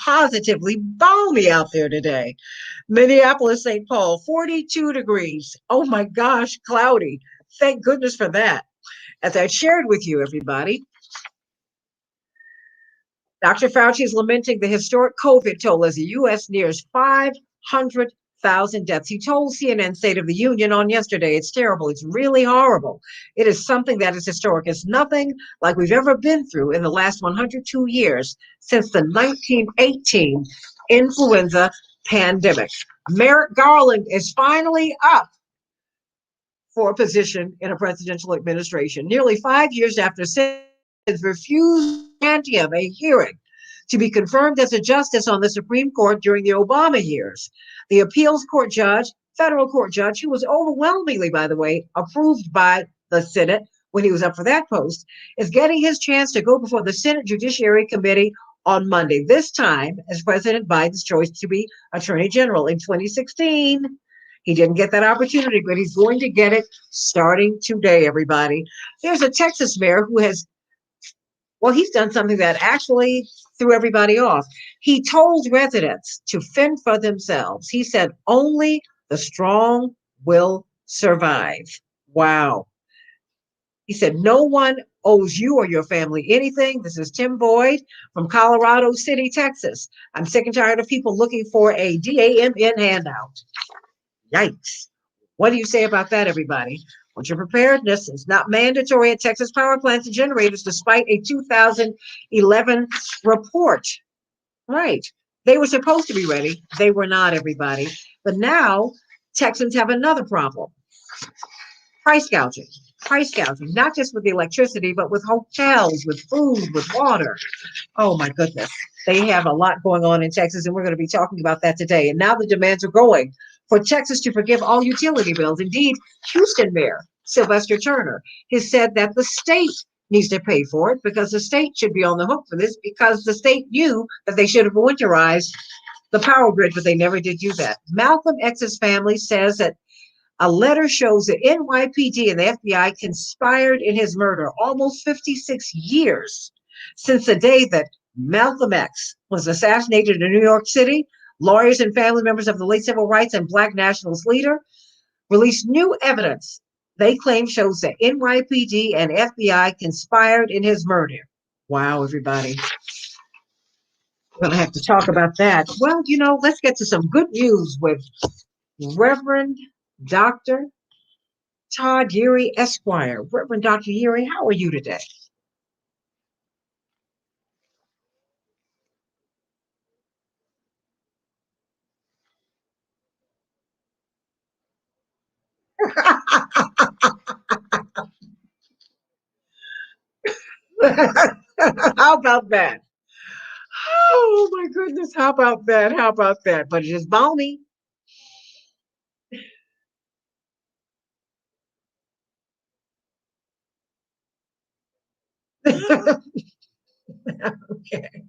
positively balmy out there today. Minneapolis, St. Paul, 42 degrees. Oh my gosh, cloudy. Thank goodness for that. As I shared with you, everybody, Dr. Fauci is lamenting the historic COVID toll as the U.S. nears 500,000 deaths. He told CNN State of the Union on yesterday, it's terrible. It's really horrible. It is something that is historic. It's nothing like we've ever been through in the last 102 years since the 1918 influenza pandemic. Merrick Garland is finally up for a position in a presidential administration. Nearly 5 years after Senate refused to grant him a hearing to be confirmed as a justice on the Supreme Court during the Obama years. The appeals court judge, federal court judge, who was overwhelmingly, by the way, approved by the Senate when he was up for that post, is getting his chance to go before the Senate Judiciary Committee on Monday, this time as President Biden's choice to be Attorney General in 2016. He didn't get that opportunity, but he's going to get it starting today, everybody. There's a Texas mayor who has, well, he's done something that actually threw everybody off. He told residents to fend for themselves. He said, only the strong will survive. Wow. He said, no one owes you or your family anything. This is Tim Boyd from Colorado City, Texas. I'm sick and tired of people looking for a DAMN handout. Yikes. What do you say about that, everybody? What's your preparedness? It's not mandatory at Texas power plants and generators, despite a 2011 report. Right. They were supposed to be ready. They were not, everybody. But now Texans have another problem. Price gouging. Price gouging, not just with the electricity, but with hotels, with food, with water. Oh my goodness. They have a lot going on in Texas, and we're going to be talking about that today. And now the demands are growing for Texas to forgive all utility bills. Indeed, Houston Mayor Sylvester Turner has said that the state needs to pay for it because the state should be on the hook for this because the state knew that they should have winterized the power grid, but they never did do that. Malcolm X's family says that a letter shows the NYPD and the FBI conspired in his murder almost 56 years since the day that Malcolm X was assassinated in New York City. Lawyers and family members of the late civil rights and black nationalist leader released new evidence they claim shows that NYPD and FBI conspired in his murder. Wow, everybody. We're going to have to talk about that. Well, let's get to some good news with Reverend Dr. Todd Yeary, Esquire. Reverend Dr. Yeary, how are you today? How about that? Oh my goodness, how about that? How about that? But it is balmy. Okay.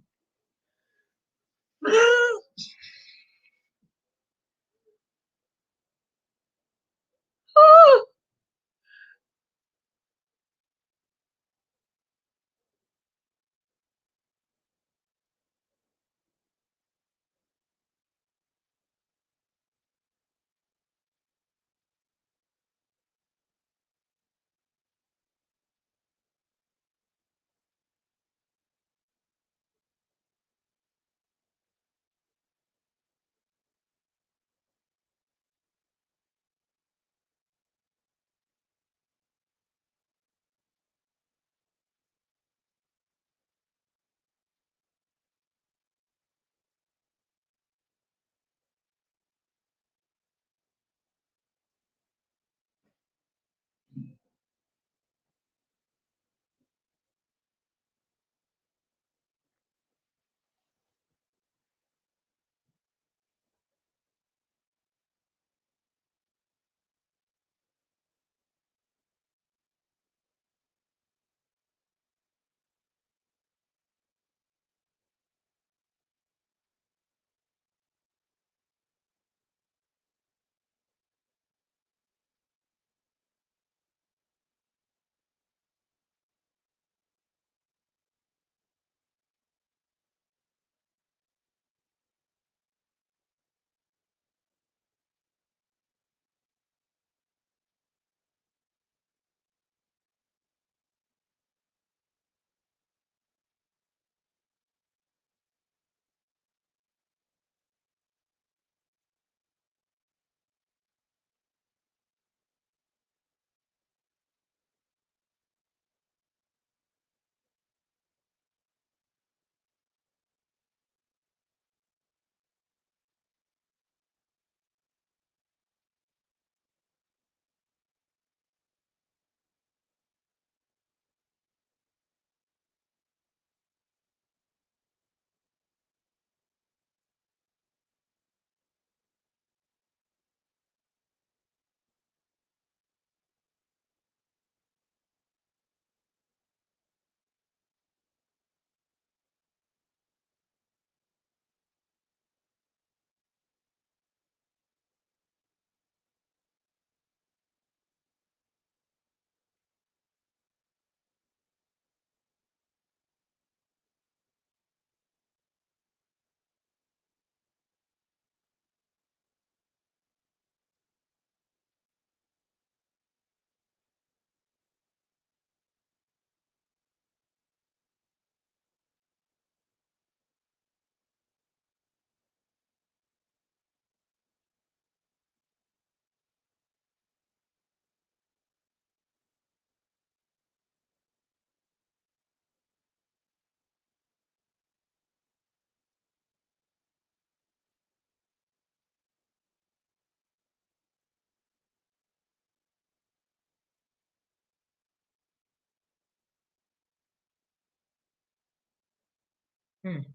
Mm.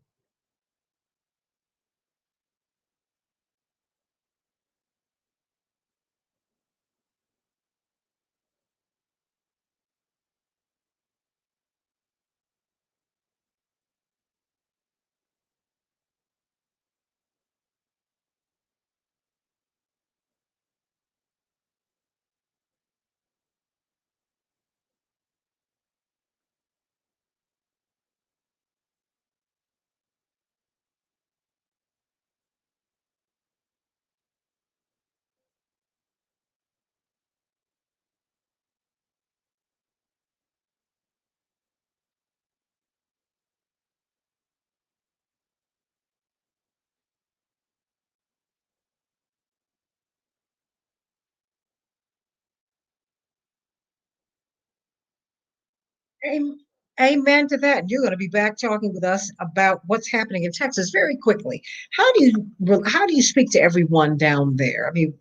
Am- Amen to that. You're going to be back talking with us about what's happening in Texas very quickly. How do you speak to everyone down there? I mean,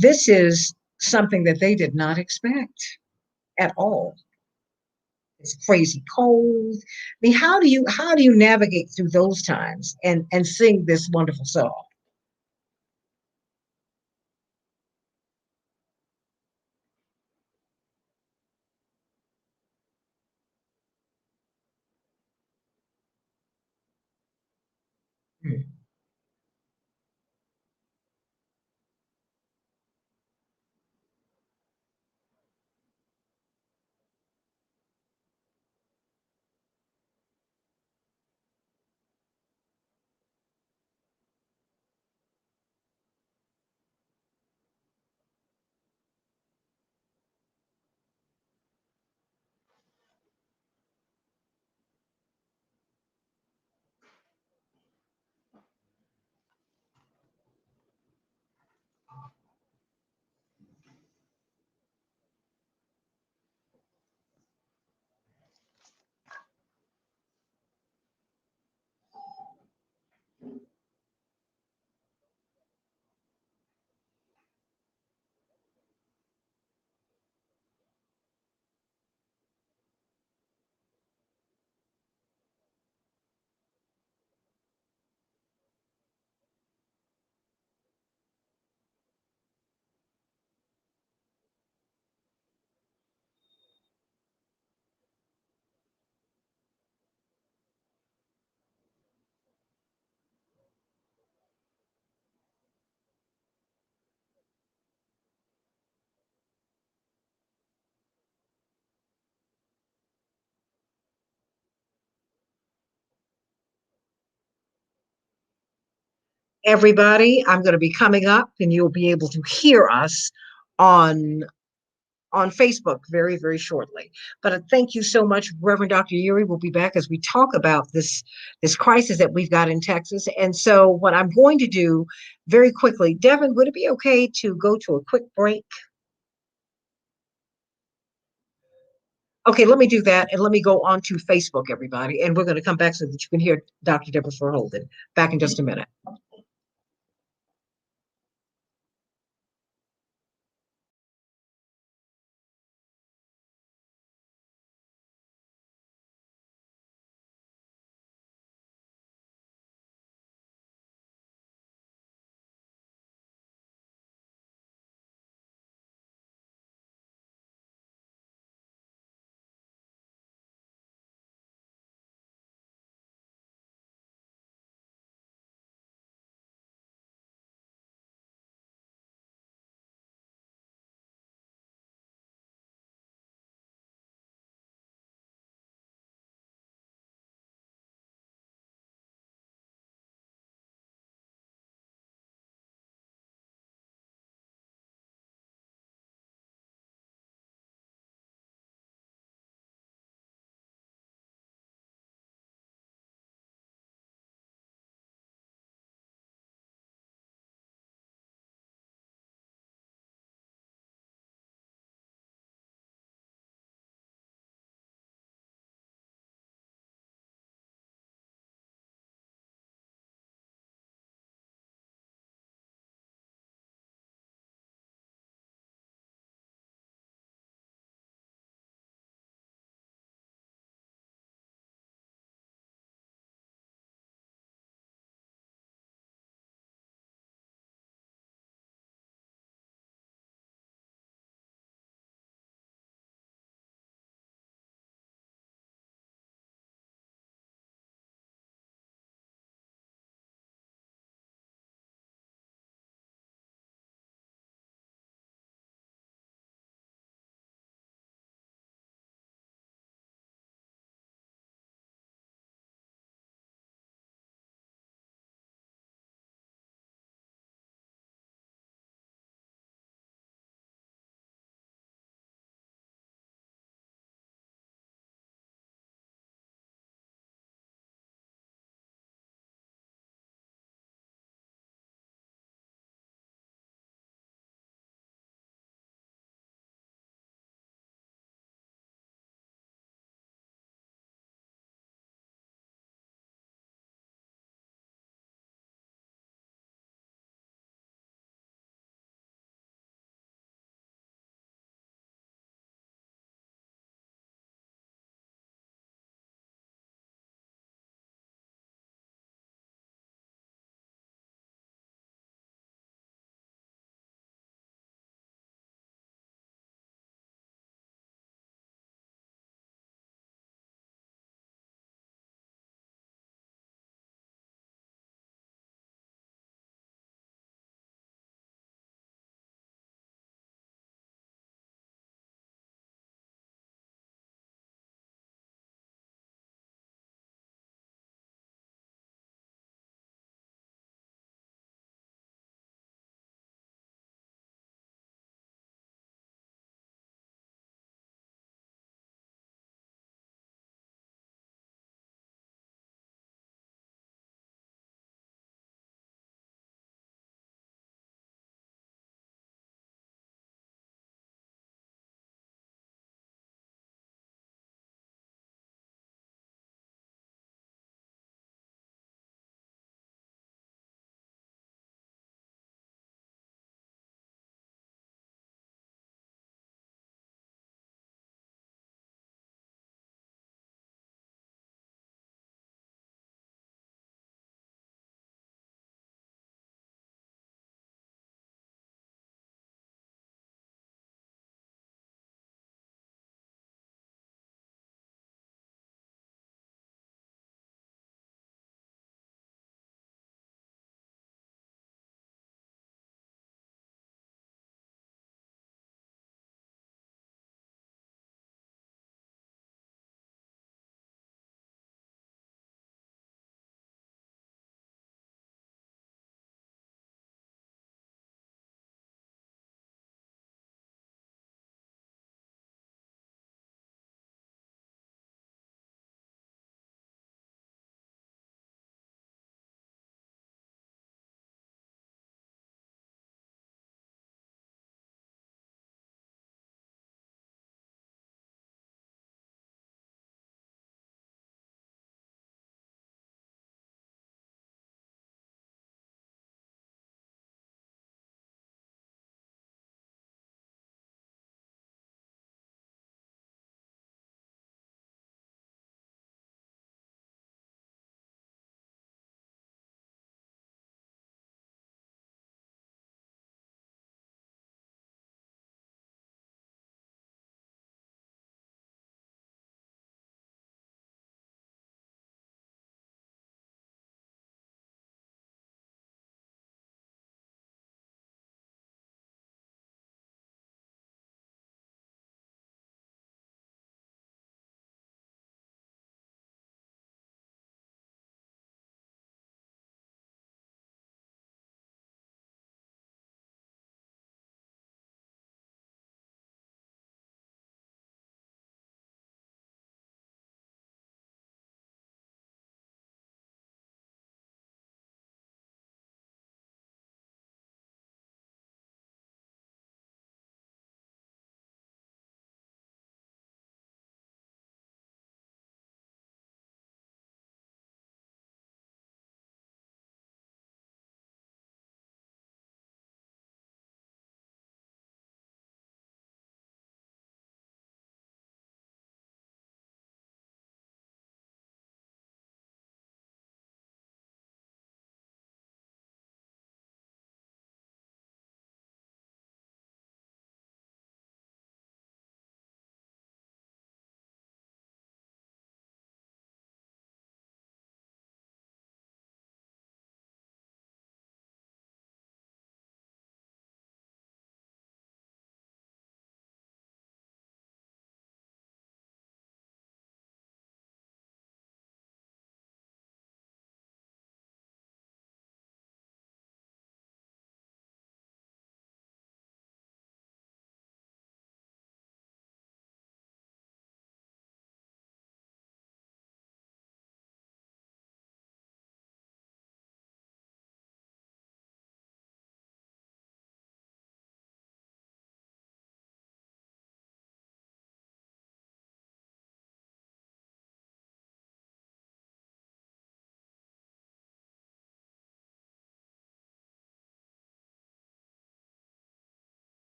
this is something that they did not expect at all. It's crazy cold. I mean, how do you navigate through those times and sing this wonderful song? Hmm. Everybody, I'm going to be coming up, and you'll be able to hear us on on Facebook very, very shortly. But thank you so much, Reverend Dr. Yuri. We'll be back as we talk about this crisis that we've got in Texas. And so, what I'm going to do very quickly, Devin, would it be okay to go to a quick break? Okay, let me do that, and let me go on to Facebook, everybody, and we're going to come back so that you can hear Dr. Deborah Holden. Back in just a minute.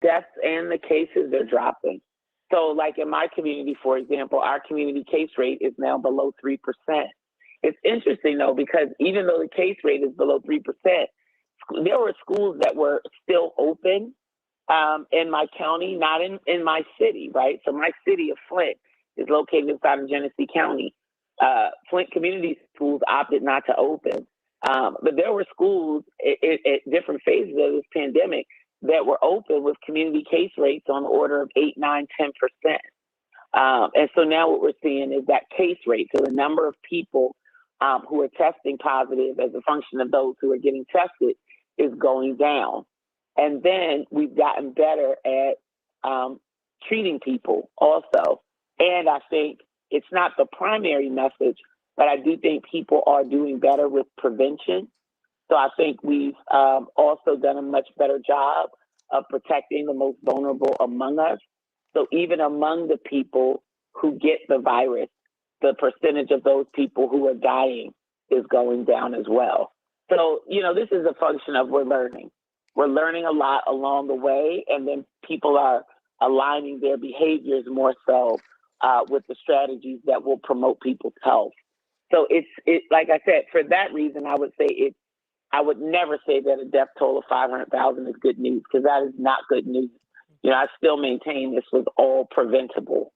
deaths and the cases are dropping. So, like in my community, for example, our community case rate is now below 3%. It's interesting, though, because even though the case rate is below 3%, there were schools that were still open in my county, not in my city, right? So my city of Flint is located inside of Genesee County. Flint Community Schools opted not to open. But there were schools at different phases of this pandemic that were open with community case rates on the order of 8, 9, 10%. And so now what we're seeing is that case rate, so the number of people who are testing positive as a function of those who are getting tested is going down. And then we've gotten better at treating people also. And I think it's not the primary message, but I do think people are doing better with prevention. So I think we've also done a much better job of protecting the most vulnerable among us. So even among the people who get the virus, the percentage of those people who are dying is going down as well. So, this is a function of we're learning. We're learning a lot along the way, and then people are aligning their behaviors more so with the strategies that will promote people's health. So it's like I said, for that reason, I would say I would never say that a death toll of 500,000 is good news, because that is not good news. I still maintain this was all preventable,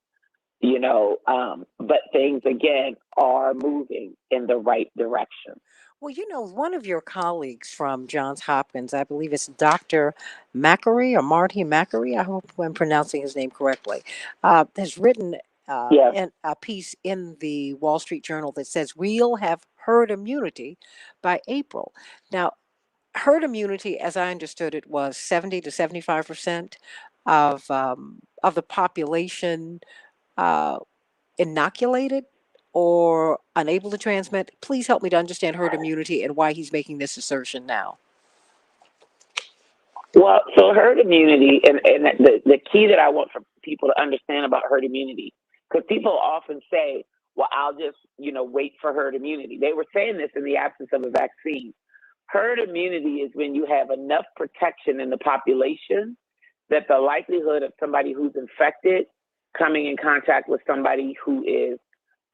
but things, again, are moving in the right direction. Well, one of your colleagues from Johns Hopkins, I believe it's Dr. Macquarie or Marty Macquarie, I hope I'm pronouncing his name correctly, has written Yes. in a piece in the Wall Street Journal that says we'll have herd immunity by April. Now, herd immunity, as I understood it, was 70 to 75% of the population uh, inoculated or unable to transmit. Please help me to understand herd immunity and why he's making this assertion now. Well, so herd immunity, and the key that I want for people to understand about herd immunity, because people often say, well, I'll just, wait for herd immunity. They were saying this in the absence of a vaccine. Herd immunity is when you have enough protection in the population that the likelihood of somebody who's infected coming in contact with somebody who is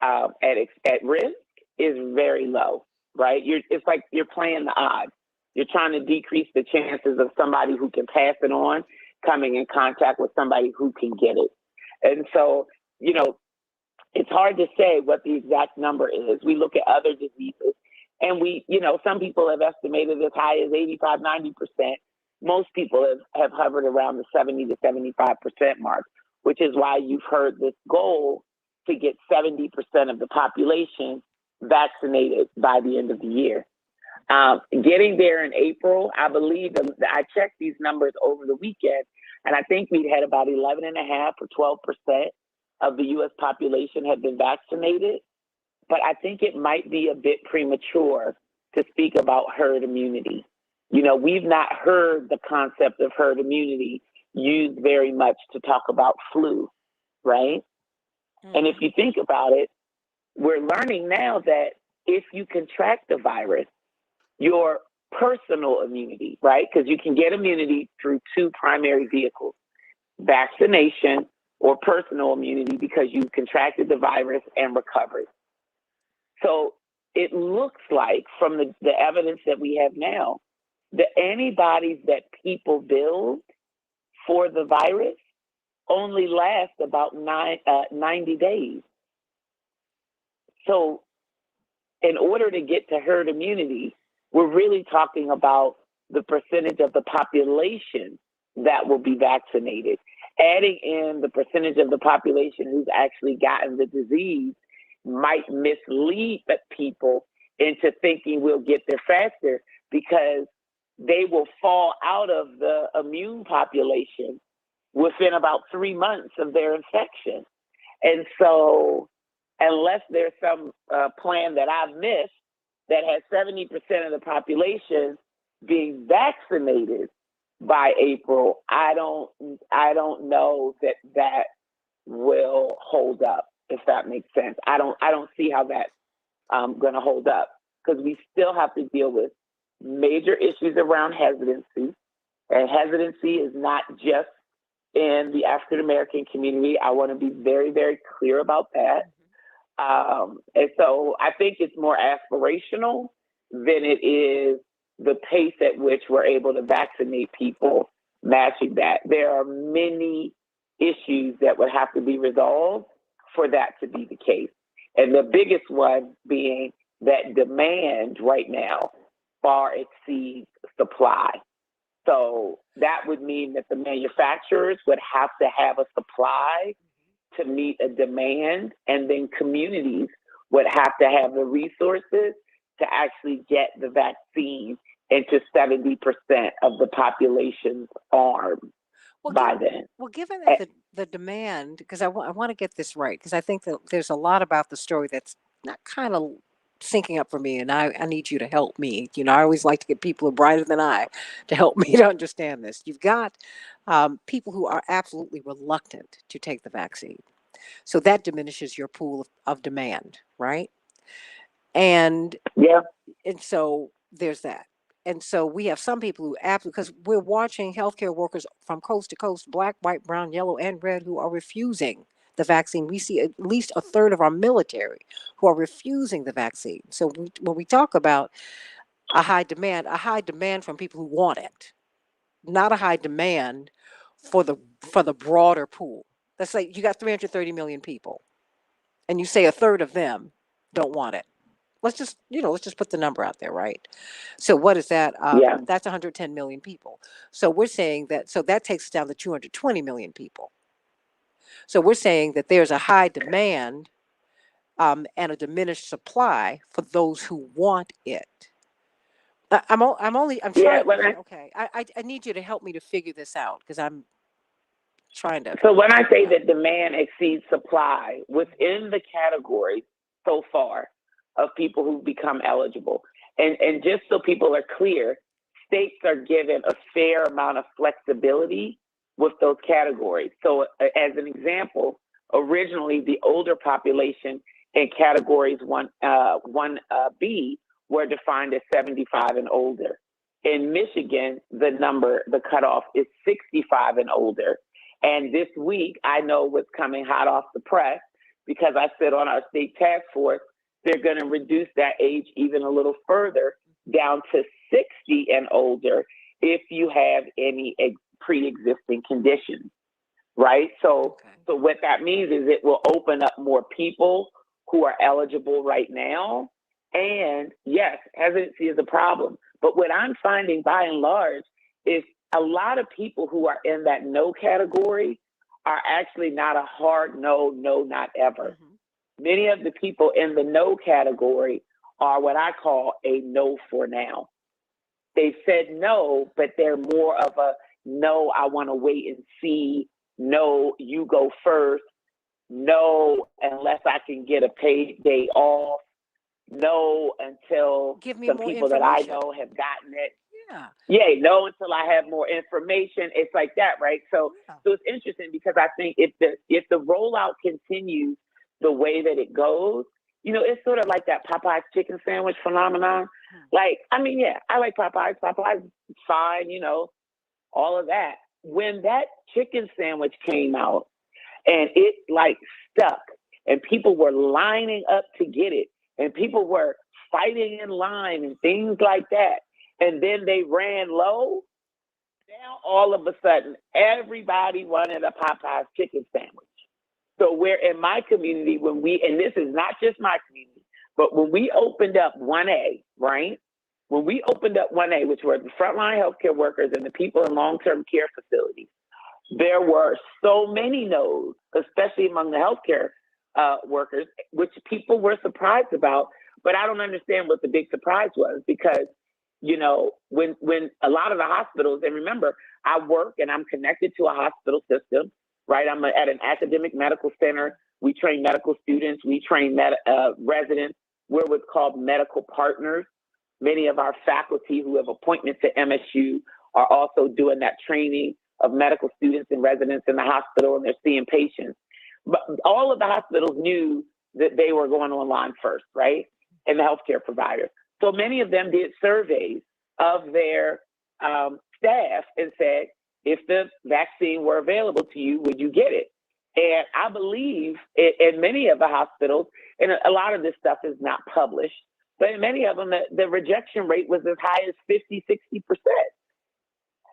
at risk is very low, right? It's like you're playing the odds. You're trying to decrease the chances of somebody who can pass it on coming in contact with somebody who can get it. And so, it's hard to say what the exact number is. We look at other diseases, and some people have estimated as high as 85, 90%. Most people have hovered around the 70 to 75% mark, which is why you've heard this goal to get 70% of the population vaccinated by the end of the year. Getting there in April, I believe, I checked these numbers over the weekend, and I think we'd had about 11.5 or 12% of the U.S. population had been vaccinated. But I think it might be a bit premature to speak about herd immunity. We've not heard the concept of herd immunity used very much to talk about flu, right? Mm-hmm. And if you think about it, we're learning now that if you contract the virus, your personal immunity, right? Because you can get immunity through two primary vehicles, vaccination or personal immunity, because you contracted the virus and recovered. So it looks like, from the evidence that we have now, the antibodies that people build for the virus only last about 90 days. So in order to get to herd immunity, we're really talking about the percentage of the population that will be vaccinated. Adding in the percentage of the population who's actually gotten the disease might mislead people into thinking we'll get there faster, because they will fall out of the immune population within about 3 months of their infection. And so unless there's some plan that I've missed that has 70% of the population being vaccinated by April, I don't know that will hold up, if that makes sense. I don't see how that's going to hold up, because we still have to deal with major issues around hesitancy. And hesitancy is not just in the African American community. I want to be very, very clear about that. And so I think it's more aspirational than it is the pace at which we're able to vaccinate people matching that. There are many issues that would have to be resolved for that to be the case. And the biggest one being that demand right now far exceeds supply. So that would mean that the manufacturers would have to have a supply to meet a demand, and then communities would have to have the resources to actually get the vaccine into 70% of the population's arms by then. Well, given that the demand, because I want to get this right, because I think that there's a lot about the story that's not kind of syncing up for me, and I need you to help me. I always like to get people who are brighter than I to help me to understand this. You've got people who are absolutely reluctant to take the vaccine. So that diminishes your pool of demand, right? And Yeah. And so there's that. And so we have some people who absolutely, because we're watching healthcare workers from coast to coast, black, white, brown, yellow, and red, who are refusing the vaccine. We see at least a third of our military who are refusing the vaccine. So when we talk about a high demand from people who want it, not a high demand for the broader pool. Let's say you got 330 million people, and you say a third of them don't want it. Let's just put the number out there, right? So what is that? Yeah. That's 110 million people. So we're saying that, so that takes us down to 220 million people. So we're saying that there's a high demand and a diminished supply for those who want it. I'm Yeah. trying. Okay, I need you to help me to figure this out, because I'm trying to. So when I say that demand exceeds supply within the category so far of people who become eligible, and just so people are clear, states are given a fair amount of flexibility with those categories. So as an example, originally the older population in categories 1B were defined as 75 and older. In Michigan, the cutoff is 65 and older. And this week, I know what's coming hot off the press, because I sit on our state task force. They're going to reduce that age even a little further, down to 60 and older, if you have any pre-existing conditions, right? So what that means is it will open up more people who are eligible right now. And yes, hesitancy is a problem. But what I'm finding by and large is a lot of people who are in that no category are actually not a hard no, not ever. Many of the people in the no category are what I call a no for now. They said no, but they're more of a no, I want to wait and see. No, you go first. No, unless I can get a paid day off. No, until some people that I know have gotten it. Yeah, no, until I have more information. It's like that, right? So it's interesting, because I think if the rollout continues the way that it goes, it's sort of like that Popeye's chicken sandwich phenomenon. Like, I mean, yeah, I like Popeye's. Popeye's fine, all of that. When that chicken sandwich came out and it like stuck, and people were lining up to get it, and people were fighting in line and things like that, and then they ran low, now all of a sudden everybody wanted a Popeye's chicken sandwich. So we're in my community, and this is not just my community, but when we opened up 1A, right? When we opened up 1A, which were the frontline healthcare workers and the people in long-term care facilities, there were so many no's, especially among the healthcare workers, which people were surprised about. But I don't understand what the big surprise was, because, when a lot of the hospitals, and remember, I work and I'm connected to a hospital system, right? I'm at an academic medical center. We train medical students. We train residents. We're what's called medical partners. Many of our faculty who have appointments at MSU are also doing that training of medical students and residents in the hospital, and they're seeing patients. But all of the hospitals knew that they were going online first, right? And the healthcare providers. So many of them did surveys of their staff and said, if the vaccine were available to you, would you get it? And I believe in many of the hospitals, and a lot of this stuff is not published, but in many of them, the rejection rate was as high as 50, 60%.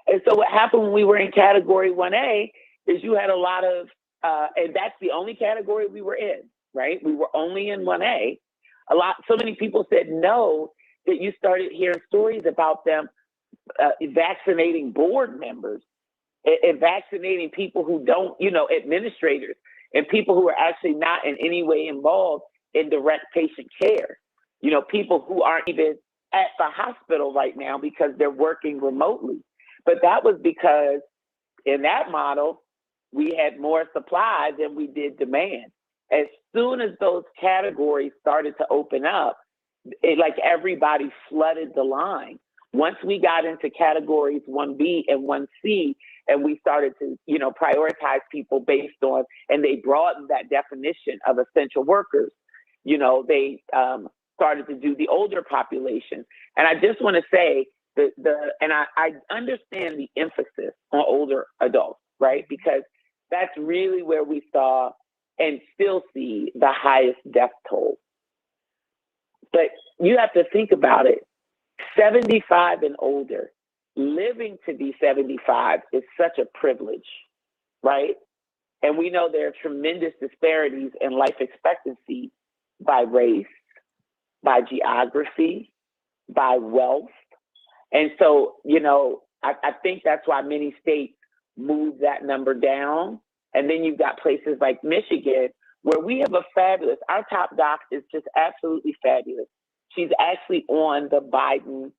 And so what happened when we were in category 1A is you had a lot of, and that's the only category we were in, right? We were only in 1A. So many people said no, that you started hearing stories about them vaccinating board members and vaccinating people who don't, administrators and people who are actually not in any way involved in direct patient care. People who aren't even at the hospital right now because they're working remotely. But that was because in that model, we had more supply than we did demand. As soon as those categories started to open up, like everybody flooded the line. Once we got into categories 1B and 1C, and we started to, prioritize people based on, and they broadened that definition of essential workers. They started to do the older population. And I just want to say I understand the emphasis on older adults, right? Because that's really where we saw and still see the highest death toll. But you have to think about it. 75 and older, living to be 75 is such a privilege, right? And we know there are tremendous disparities in life expectancy by race, by geography, by wealth. And so, I think that's why many states move that number down. And then you've got places like Michigan, where we have our top doc is just absolutely fabulous. She's actually on the Biden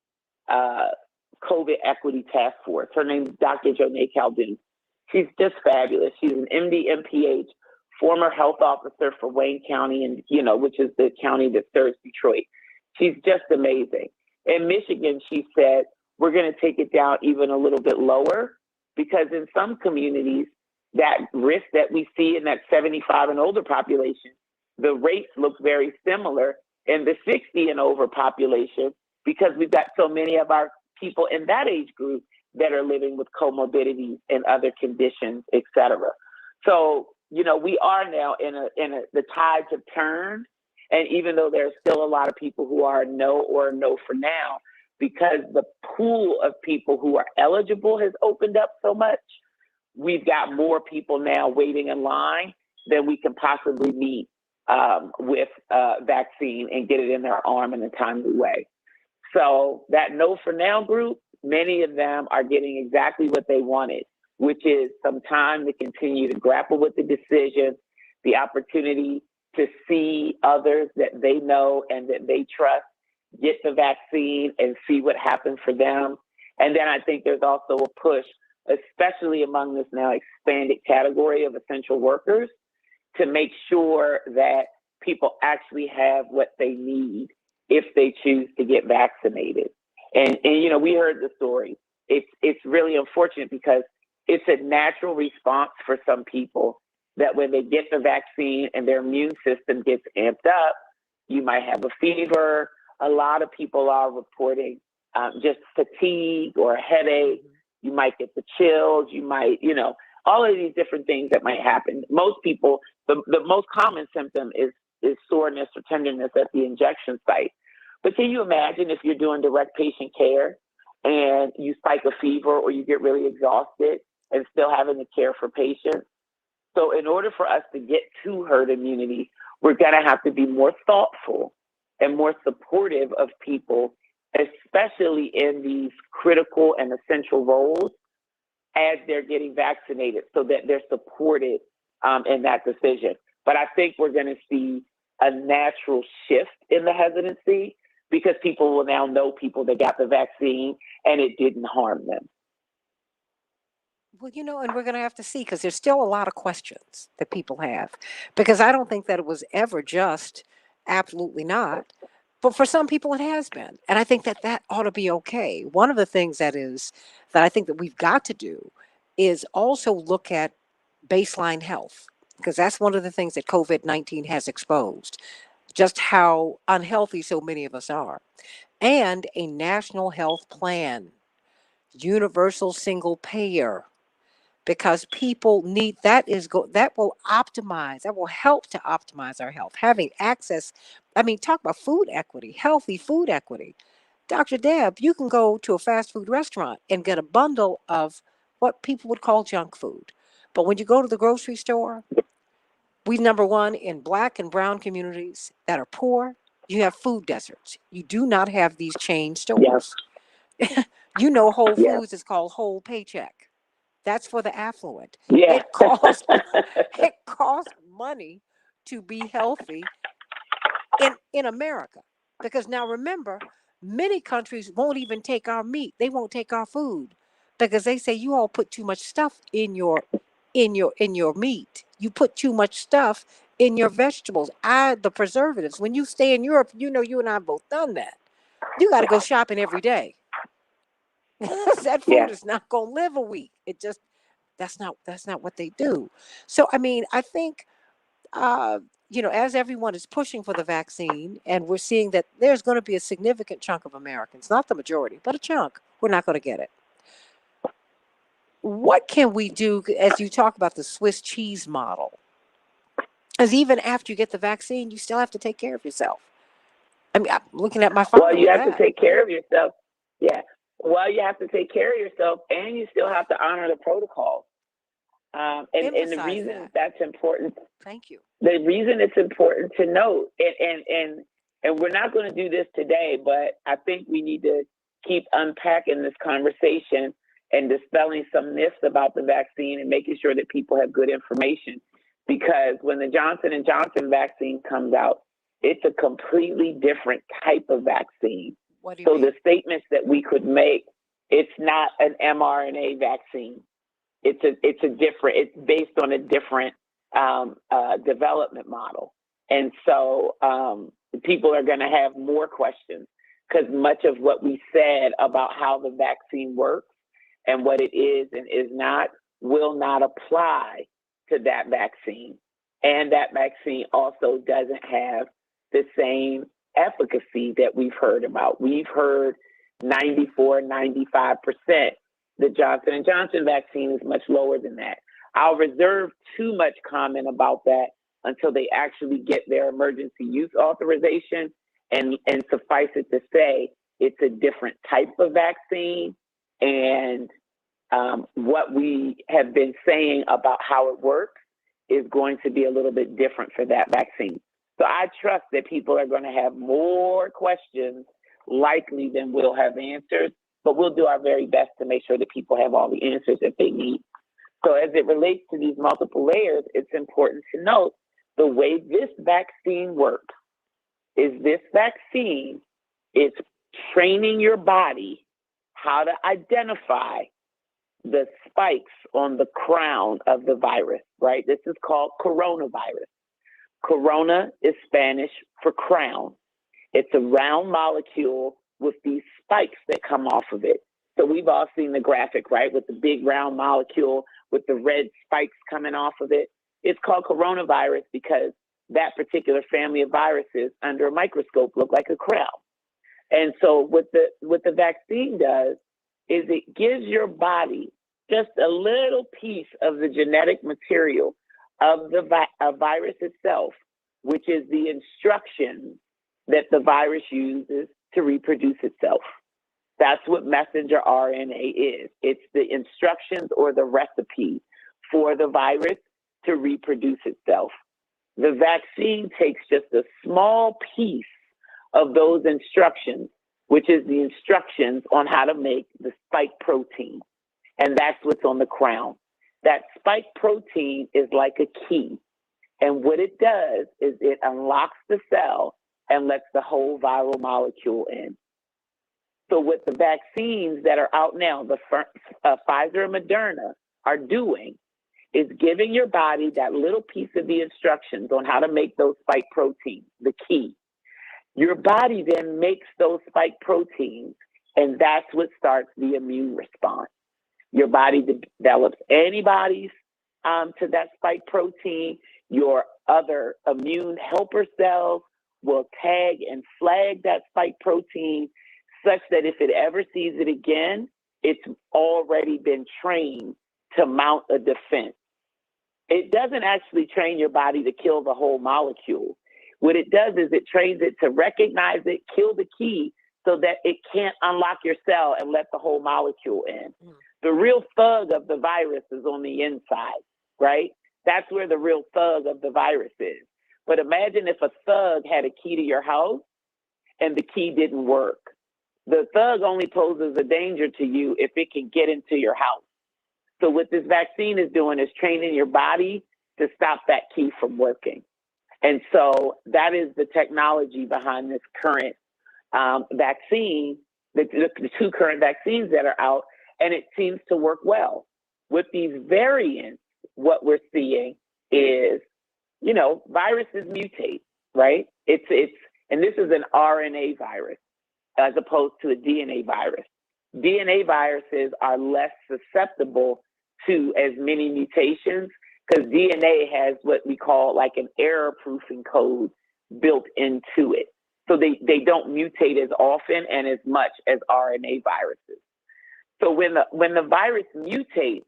COVID Equity Task Force. Her name is Dr. Jonae Caldoun. She's just fabulous. She's an MD, MPH, former health officer for Wayne County, and which is the county that serves Detroit. She's just amazing. In Michigan, she said, we're going to take it down even a little bit lower, because in some communities, that risk that we see in that 75 and older population, the rates look very similar in the 60 and over population, because we've got so many of our people in that age group that are living with comorbidities and other conditions, et cetera. So, we are now the tides have turned. And even though there's still a lot of people who are no for now, because the pool of people who are eligible has opened up so much, we've got more people now waiting in line than we can possibly meet with vaccine and get it in their arm in a timely way. So that no for now group, many of them are getting exactly what they wanted, which is some time to continue to grapple with the decision, the opportunity to see others that they know and that they trust get the vaccine and see what happens for them. And then I think there's also a push, especially among this now expanded category of essential workers, to make sure that people actually have what they need if they choose to get vaccinated. And we heard the story. It's really unfortunate because it's a natural response for some people that when they get the vaccine and their immune system gets amped up, you might have a fever. A lot of people are reporting just fatigue or a headache. You might get the chills. You might, all of these different things that might happen. Most people, the most common symptom is soreness or tenderness at the injection site. But can you imagine if you're doing direct patient care and you spike a fever or you get really exhausted and still having to care for patients? So in order for us to get to herd immunity, we're going to have to be more thoughtful and more supportive of people, especially in these critical and essential roles as they're getting vaccinated, so that they're supported in that decision. But I think we're going to see a natural shift in the hesitancy because people will now know people that got the vaccine and it didn't harm them. Well, and we're going to have to see, because there's still a lot of questions that people have, because I don't think that it was ever just absolutely not. But for some people, it has been. And I think that ought to be okay. One of the things that I think that we've got to do is also look at baseline health, because that's one of the things that COVID-19 has exposed, just how unhealthy so many of us are. And a national health plan, universal single payer, because people need that will optimize, that will help to optimize our health. Having access, I mean, talk about food equity, healthy food equity. Dr. Deb, you can go to a fast food restaurant and get a bundle of what people would call junk food. But when you go to the grocery store, we number one in black and brown communities that are poor, you have food deserts. You do not have these chain Yes. stores. You know, Whole Yes. Foods is called Whole Paycheck. That's for the affluent. Yeah. It costs money to be healthy in America. Because now remember, many countries won't even take our meat. They won't take our food because they say you all put too much stuff in your meat. You put too much stuff in your vegetables. The preservatives. When you stay in Europe, you know you and I have both done that. You got to go shopping every day. That Yeah. food is not going to live a week. It just that's not what they do. So I mean, I think as everyone is pushing for the vaccine, and we're seeing that there's going to be a significant chunk of Americans, not the majority, but a chunk, we're not going to get it. What can we do as you talk about the Swiss cheese model? As even after you get the vaccine, you still have to take care of yourself. I mean, I'm looking at my father Well, you with have to that. take care of yourself. Yeah. Well, you have to take care of yourself, and you still have to honor the protocols. And the Emphasize reason that. that's important, Thank you. the reason it's important to note, and we're not going to do this today, but I think we need to keep unpacking this conversation and dispelling some myths about the vaccine and making sure that people have good information. Because when the Johnson and Johnson vaccine comes out, it's a completely different type of vaccine. What do you So mean? the statements that we could make, it's not an mRNA vaccine. It's based on a different development model. And so people are going to have more questions because much of what we said about how the vaccine works and what it is and is not will not apply to that vaccine. And that vaccine also doesn't have the same efficacy that we've heard about. We've heard 94, 95%. The Johnson & Johnson vaccine is much lower than that. I'll reserve too much comment about that until they actually get their emergency use authorization, and suffice it to say, it's a different type of vaccine, and what we have been saying about how it works is going to be a little bit different for that vaccine. So I trust that people are going to have more questions likely than we'll have answers, but we'll do our very best to make sure that people have all the answers that they need. So as it relates to these multiple layers, it's important to note the way this vaccine works is this vaccine is training your body how to identify the spikes on the crown of the virus, right? This is called coronavirus. Corona is Spanish for crown. It's a round molecule with these spikes that come off of it. So we've all seen the graphic, right, with the big round molecule with the red spikes coming off of it. It's called coronavirus because that particular family of viruses under a microscope look like a crown. And so what the vaccine does is it gives your body just a little piece of the genetic material of the virus itself, which is the instructions that the virus uses to reproduce itself. That's what messenger RNA is. It's the instructions or the recipe for the virus to reproduce itself. The vaccine takes just a small piece of those instructions, which is the instructions on how to make the spike protein. And that's what's on the crown. That spike protein is like a key. And what it does is it unlocks the cell and lets the whole viral molecule in. So what the vaccines that are out now, the Pfizer and Moderna are doing is giving your body that little piece of the instructions on how to make those spike proteins, the key. Your body then makes those spike proteins, and that's what starts the immune response. Your body develops antibodies to that spike protein. Your other immune helper cells will tag and flag that spike protein such that if it ever sees it again, it's already been trained to mount a defense. It doesn't actually train your body to kill the whole molecule. What it does is it trains it to recognize it, kill the key so that it can't unlock your cell and let the whole molecule in. The real thug of the virus is on the inside, right? That's where the real thug of the virus is. But imagine if a thug had a key to your house and the key didn't work. The thug only poses a danger to you if it can get into your house. So what this vaccine is doing is training your body to stop that key from working. And so that is the technology behind this current vaccine, the two current vaccines that are out, and it seems to work well. With these variants, what we're seeing is, you know, viruses mutate, right? And this is an RNA virus as opposed to a DNA virus. DNA viruses are less susceptible to as many mutations because DNA has what we call like an error-proofing code built into it. So they don't mutate as often and as much as RNA viruses. So when the virus mutates,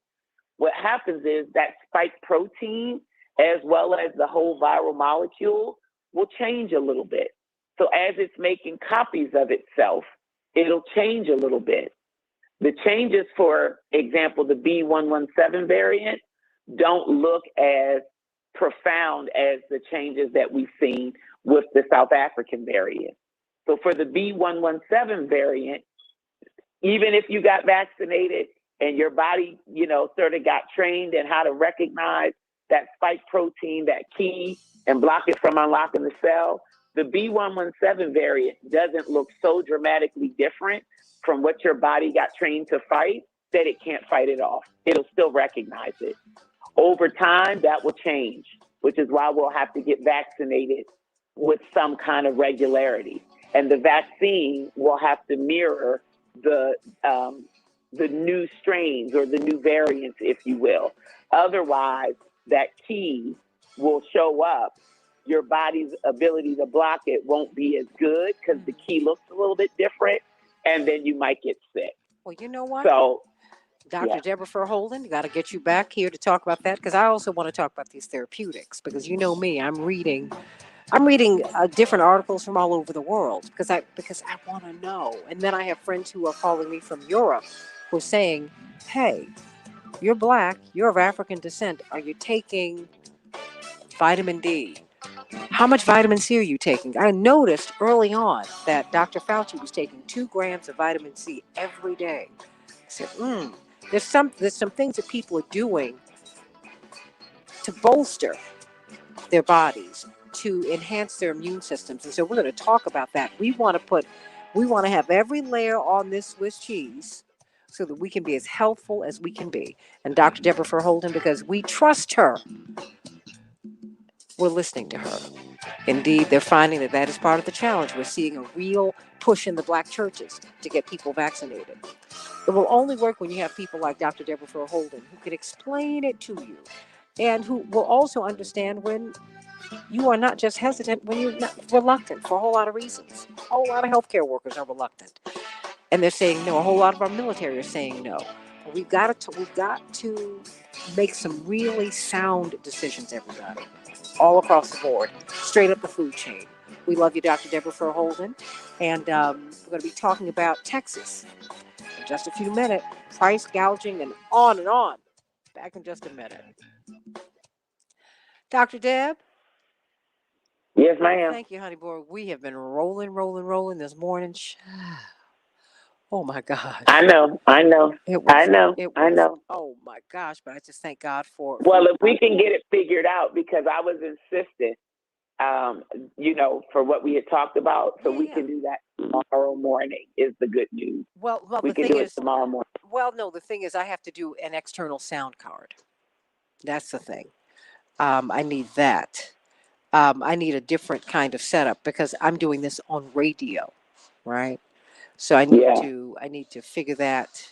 what happens is that spike protein, as well as the whole viral molecule, will change a little bit. So as it's making copies of itself, it'll change a little bit. The changes, for example, the B117 variant don't look as profound as the changes that we've seen with the South African variant. So for the B117 variant, even if you got vaccinated and your body, you know, sort of got trained in how to recognize that spike protein, that key, and block it from unlocking the cell, the B117 variant doesn't look so dramatically different from what your body got trained to fight that it can't fight it off. It'll still recognize it. Over time, that will change, which is why we'll have to get vaccinated with some kind of regularity. And the vaccine will have to mirror the new strains or the new variants, if you will. Otherwise, that key will show up. Your body's ability to block it won't be as good because the key looks a little bit different, and then you might get sick. Well, you know what? So, Dr. Deborah Holden, got to get you back here to talk about that because I also want to talk about these therapeutics because you know me, I'm reading different articles from all over the world because I want to know. And then I have friends who are calling me from Europe who are saying, "Hey, you're Black, you're of African descent. Are you taking vitamin D? How much vitamin C are you taking?" I noticed early on that Dr. Fauci was taking 2 grams of vitamin C every day. I said, there's some things that people are doing to bolster their bodies, to enhance their immune systems. And so we're going to talk about that. We want to have every layer on this Swiss cheese so that we can be as healthful as we can be. And Dr. Deborah Holden, because we trust her, we're listening to her. Indeed, they're finding that is part of the challenge. We're seeing a real push in the Black churches to get people vaccinated. It will only work when you have people like Dr. Deborah Holden who can explain it to you and who will also understand when you are not just hesitant, when you're not reluctant for a whole lot of reasons. A whole lot of healthcare workers are reluctant. And they're saying no. A whole lot of our military are saying no. But we've got to make some really sound decisions, everybody, all across the board, straight up the food chain. We love you, Dr. Deborah Holden. And we're going to be talking about Texas in just a few minutes. Price gouging and on and on. Back in just a minute. Dr. Deb? yes, ma'am. Thank you, honey boy. We have been rolling this morning. Oh my God. I know. It was, I know. Oh my gosh. But I just thank God for. Well, if we can get it figured out, because I was insistent, you know, for what we had talked about, so we can do that tomorrow morning is the good news. Well, we can do it tomorrow morning. Well, no, the thing is I have to do an external sound card. That's the thing. I need that. I need a different kind of setup because I'm doing this on radio, right? So I need to figure that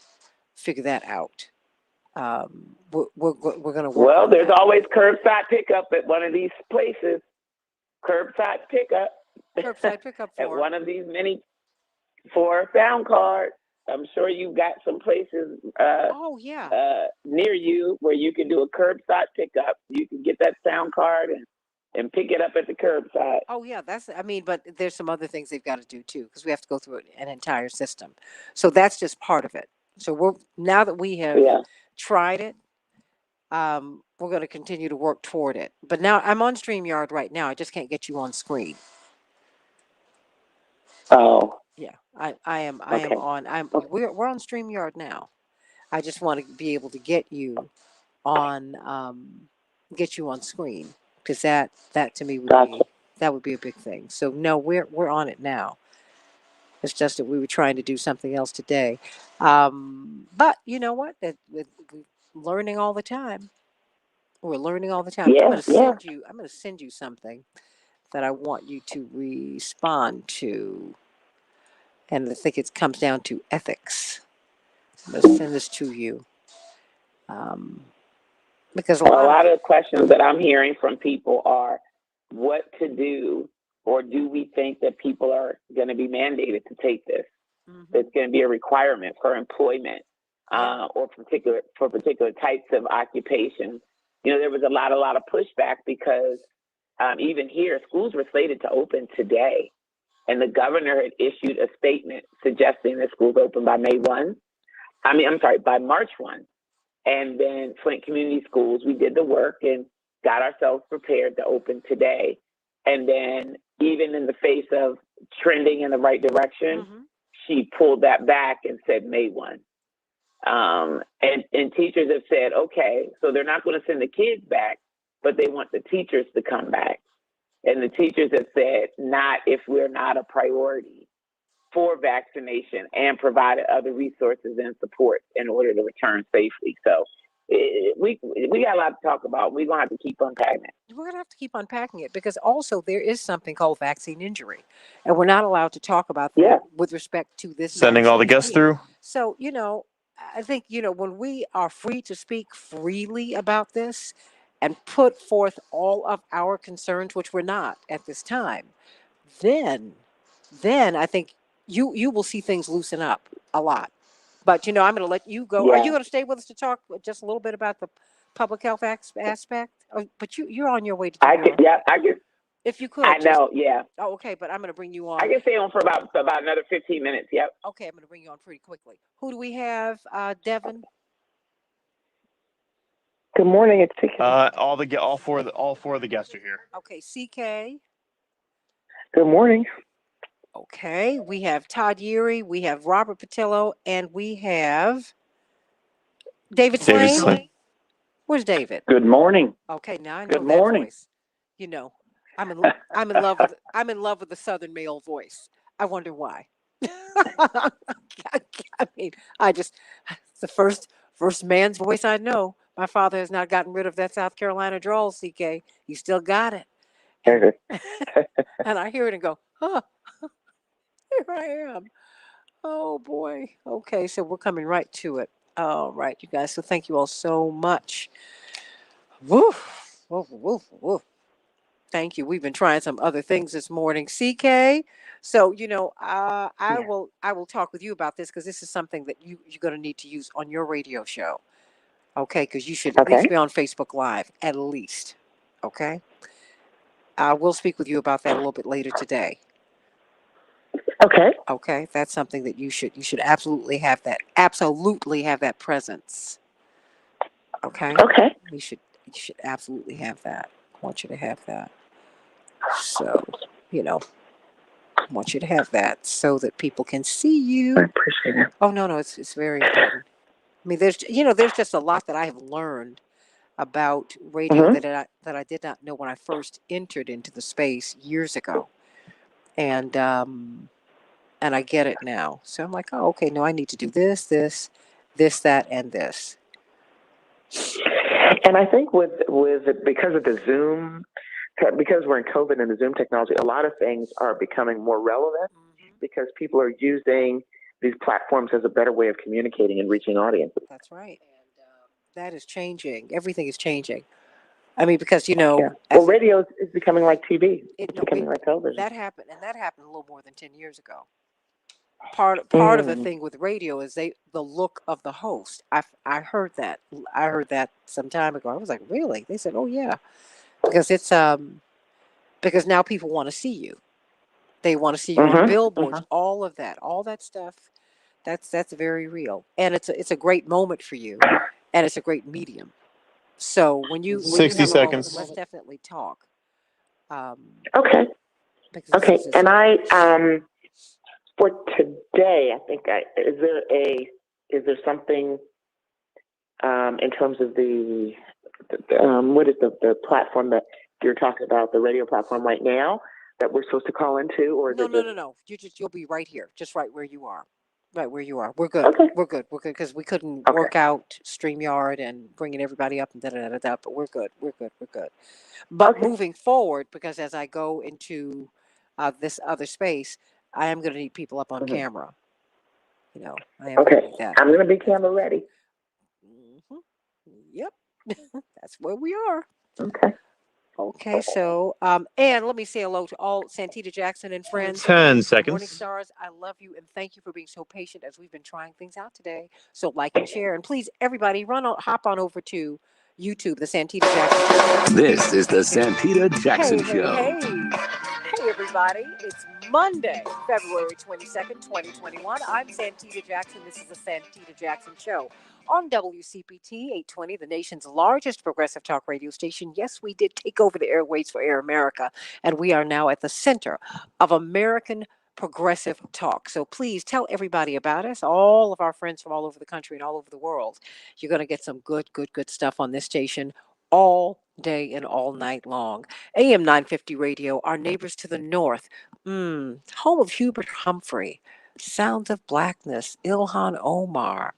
out. We're going to work. Well, there's always curbside pickup at one of these places. Curbside pickup for at one of these many for a sound card. I'm sure you've got some places Oh yeah. near you where you can do a curbside pickup. You can get that sound card and pick it up at the curbside. Oh yeah, I mean, but there's some other things they've got to do too, because we have to go through an entire system. So that's just part of it. So now that we have Yeah. tried it, we're going to continue to work toward it. But now I'm on StreamYard right now. I just can't get you on screen. Oh, Yeah, I am okay. on. Okay. We're on StreamYard now. I just want to be able to on get you on screen, because that to me Gotcha. would be a big thing. So no, we're on it now. It's just that we were trying to do something else today. But you know what? We're learning all the time. We're learning all the time. Yeah, yeah. I'm going to send you something that I want you to respond to, and I think it comes down to ethics. I'm going to send this to you, um, because a A lot of lot of the questions that I'm hearing from people are what to do, or do we think that people are going to be mandated to take this? Mhm. It's going to be a requirement for employment, Yeah. or particular types of occupations. There was a lot of pushback because even here, schools were slated to open today, and the governor had issued a statement suggesting that schools open by May 1. I'm sorry, by March 1. And then Flint Community Schools, we did the work and got ourselves prepared to open today. And then, even in the face of trending in the right direction, Mhm. she pulled that back and said May 1. And teachers have said, okay, so they're not going to send the kids back, but they want the teachers to come back. And the teachers have said, not if we're not a priority for vaccination and provided other resources and support in order to return safely. So we got a lot to talk about. We're going to have to keep unpacking it. We're going to have to keep unpacking it, because also there is something called vaccine injury, and we're not allowed to talk about Yeah. that with respect to this Sending all the vaccine. guests through. So, I think, when we are free to speak freely about this and put forth all of our concerns, which we're not at this time, then I think you will see things loosen up a lot. But I'm going to let you go. Are you Yeah. going to stay with us to talk just a little bit about the public health aspect? But you're on your way to do I your. could, yeah, I could, If you I could just. know. Yeah. Oh, okay. But I'm going to bring you I on. can stay on for about another 15 minutes. Yep. Okay, I'm going to bring you on pretty quickly. Who do we have? Devin. Good morning. It's TK. All four of the guests are here. Okay, CK. Good morning. Okay, we have Todd Yeary, we have Robert Patillo, and we have David David Slane. Slane. Where's David? Good morning. Okay, now I know Good that morning. voice. You know, I'm in love with the Southern male voice. I wonder why. I mean, it's the first man's voice I know. My father has not gotten rid of that South Carolina drawl, CK. He still got it. And, and I hear it and go, huh, here I am. Oh boy. Okay, so we're coming right to it. All right, you guys. So thank you all so much. Woof, woof, woof, woof. Thank you. We've been trying some other things this morning, CK. So I will talk with you about this, because this is something that you're going to need to use on your radio show. Okay, because you should at least be on Facebook Live, at least. Okay. We'll speak with you about that a little bit later today. Okay. Okay, that's something that you should absolutely have that presence. Okay. Okay. You should absolutely have that. I want you to have that. So, I want you to have that so that people can see you. I appreciate it. Oh no, it's very important. I mean, there's just a lot that I have learned about radio that I did not know when I first entered into the space years ago, and I get it now. So I'm like, oh, okay, no, I need to do this, that, and this. And I think with because of the Zoom, because we're in COVID and the Zoom technology, a lot of things are becoming more relevant because people are using these platforms as a better way of communicating and reaching audiences. That's right. And that is changing. Everything is changing. I mean, because well, radio is becoming like TV. It's becoming like television. That happened a little more than 10 years ago. part of the thing with radio is the look of the host. I heard that. I heard that some time ago. I was like, really? They said, oh yeah, because it's because now people want to see you. They want to see you on billboards, all of that, all that stuff. That's very real, and it's a great moment for you, and it's a great medium. So when you 60 have a moment, seconds. let's definitely talk. Okay. Because Okay. And I for today, I think is there something in terms of the what is the platform that you're talking about, the radio platform right now that we're supposed to call into, or is no, it no, just... no, no. You'll be right here, just right where you are. Right where you are. We're good. Okay. We're good. We're good because we couldn't Okay. work out StreamYard and bringing everybody up and da da da da. But we're good. We're good. We're good. But Okay. moving forward, because as I go into this other space, I am going to need people up on camera. You know, I am going to Okay. need that. I'm going to be camera ready. Yep. That's where we are. Okay. Okay, so and let me say hello to all Santita Jackson and friends. 10 Morning seconds. Stars, I love you and thank you for being so patient as we've been trying things out today. So like and share, and please everybody hop on over to YouTube, the Santita Jackson Show. This is the Santita Jackson Show. Hey everybody, it's Monday, February 22nd, 2021. I'm Santita Jackson. This is the Santita Jackson Show on WCPT 820, the nation's largest progressive talk radio station. Yes, we did take over the airways for Air America, and we are now at the center of American progressive talk. So please tell everybody about us, all of our friends from all over the country and all over the world. You're going to get some good stuff on this station all day and all night long. AM 950 radio, our neighbors to the north, home of Hubert Humphrey, Sounds of Blackness, Ilhan Omar,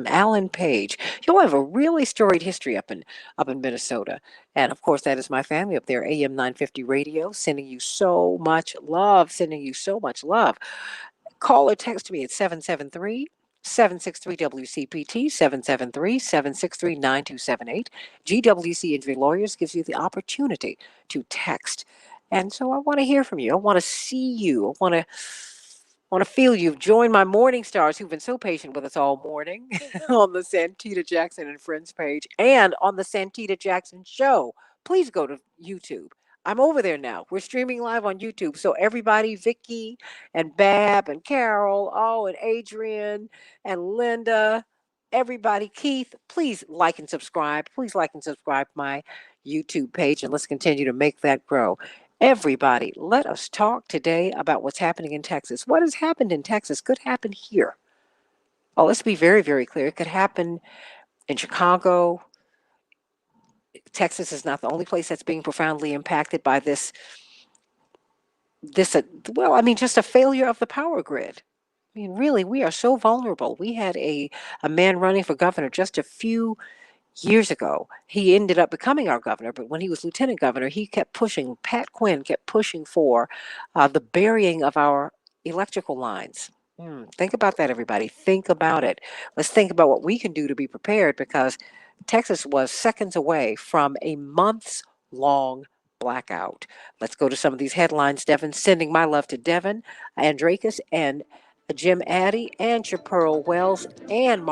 Alan Page. You'll have a really storied history up in Minnesota. And of course, that is my family up there, AM 950 radio, sending you so much love, Call or text me at 773 WCPT, 773-763-9278. GWC Injury Lawyers gives you the opportunity to text. And so I want to hear from you. I want to see you. I want to feel you've joined my morning stars who've been so patient with us all morning on the Santita Jackson and Friends page and on the Santita Jackson Show. Please go to YouTube. I'm over there now. We're streaming live on YouTube. So everybody, Vicky and Bab and Carol, and Adrian and Linda, everybody, Keith, please like and subscribe. Please like and subscribe my YouTube page, and let's continue to make that grow. Everybody, let us talk today about what's happening in Texas. What has happened in Texas could happen here. Oh, let's be very, very clear. It could happen in Chicago. Texas is not the only place that's being profoundly impacted by this, just a failure of the power grid. I mean, really, we are so vulnerable. We had a man running for governor just a few years ago. He ended up becoming our governor, but when he was lieutenant governor, he kept pushing, Pat Quinn kept pushing for the burying of our electrical lines. Think about that, everybody. Think about it. Let's think about what we can do to be prepared, because Texas was seconds away from a months long blackout. Let's go to some of these headlines, Devin. Sending my love to Devin, Andrakis, and Jim Addy, and Chapearl Wells, and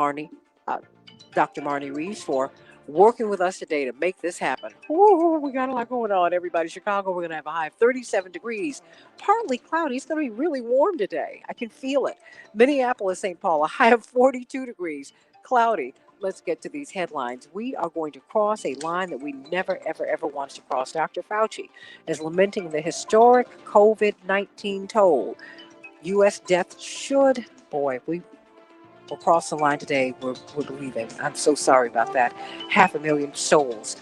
Dr. Marnie Reeves for working with us today to make this happen. Ooh, we got a lot going on, everybody. Chicago, we're going to have a high of 37 degrees. Partly cloudy. It's going to be really warm today. I can feel it. Minneapolis, St. Paul, a high of 42 degrees. Cloudy. Let's get to these headlines. We are going to cross a line that we never, ever, ever wanted to cross. Dr. Fauci is lamenting the historic COVID-19 toll. U.S. deaths should, we will cross the line today. We're believing. I'm so sorry about that. 500,000 souls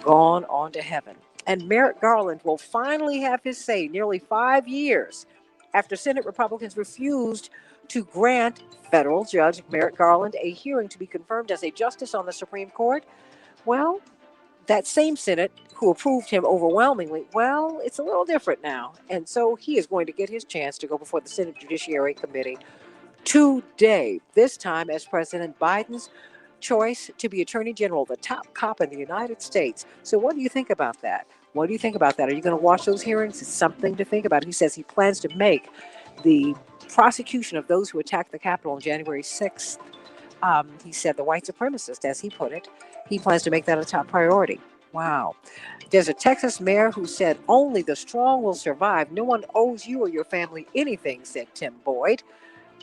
gone on to heaven. And Merrick Garland will finally have his say nearly 5 years after Senate Republicans refused to grant federal judge Merrick Garland a hearing to be confirmed as a justice on the Supreme Court. Well, that same Senate who approved him overwhelmingly, it's a little different now. And so he is going to get his chance to go before the Senate Judiciary Committee today, this time as President Biden's choice to be Attorney General, the top cop in the United States. So what do you think about that? Are you going to watch those hearings? It's something to think about. He says he plans to make The prosecution of those who attacked the Capitol on January 6th, he said the white supremacist, as he put it, he plans to make that a top priority. Wow. There's a Texas mayor who said only the strong will survive. No one owes you or your family anything, said Tim Boyd.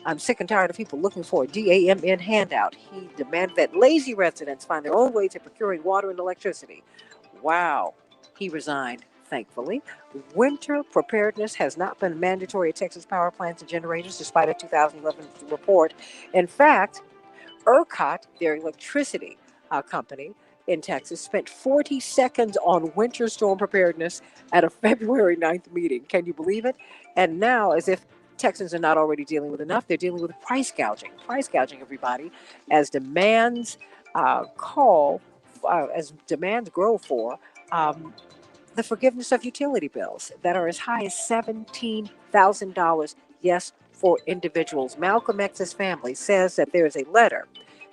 I'm sick and tired of people looking for a DAMN handout. He demanded that lazy residents find their own ways of procuring water and electricity. Wow. He resigned, thankfully. Winter preparedness has not been mandatory at Texas power plants and generators, despite a 2011 report. In fact, ERCOT, their electricity company in Texas, spent 40 seconds on winter storm preparedness at a February 9th meeting. Can you believe it? And now, as if Texans are not already dealing with enough, they're dealing with price gouging. Price gouging, everybody, as demands as demands grow for the forgiveness of utility bills that are as high as $17,000. Yes, for individuals. Malcolm X's family says that there is a letter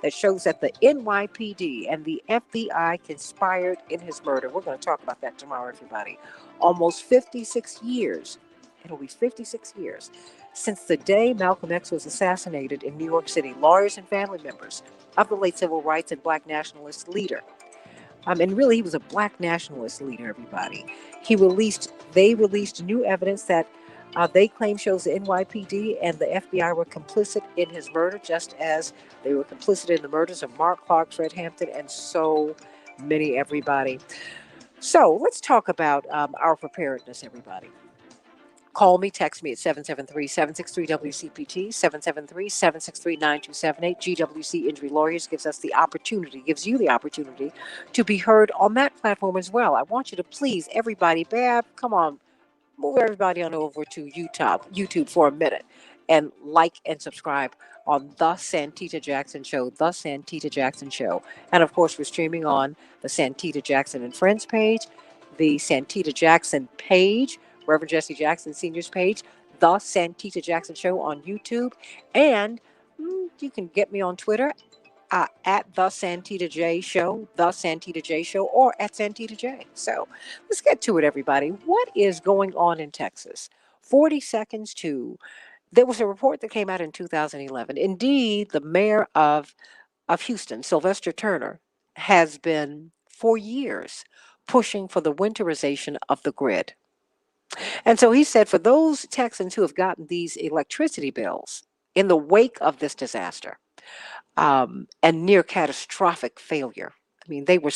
that shows that the NYPD and the FBI conspired in his murder. We're going to talk about that tomorrow, everybody. Almost 56 years. It'll be 56 years since the day Malcolm X was assassinated in New York City. Lawyers and family members of the late civil rights and black nationalist leader. And really, he was a black nationalist leader, everybody. They released new evidence that they claim shows the NYPD and the FBI were complicit in his murder, just as they were complicit in the murders of Mark Clark, Fred Hampton, and so many, everybody. So let's talk about our preparedness, everybody. Call me, text me at 773-763-WCPT, 773-763-9278. GWC Injury Lawyers gives you the opportunity to be heard on that platform as well. I want you to please, everybody, Bab, come on, move everybody on over to YouTube for a minute and like and subscribe on The Santita Jackson Show, The Santita Jackson Show. And of course, we're streaming on the Santita Jackson and Friends page, the Santita Jackson page, Reverend Jesse Jackson Sr.'s page, The Santita Jackson Show on YouTube. And you can get me on Twitter at The Santita J Show, The Santita J Show, or at Santita J. So let's get to it, everybody. What is going on in Texas? 40 seconds to... There was a report that came out in 2011. Indeed, the mayor of Houston, Sylvester Turner, has been for years pushing for the winterization of the grid. And so he said for those Texans who have gotten these electricity bills in the wake of this disaster and near catastrophic failure, I mean, they were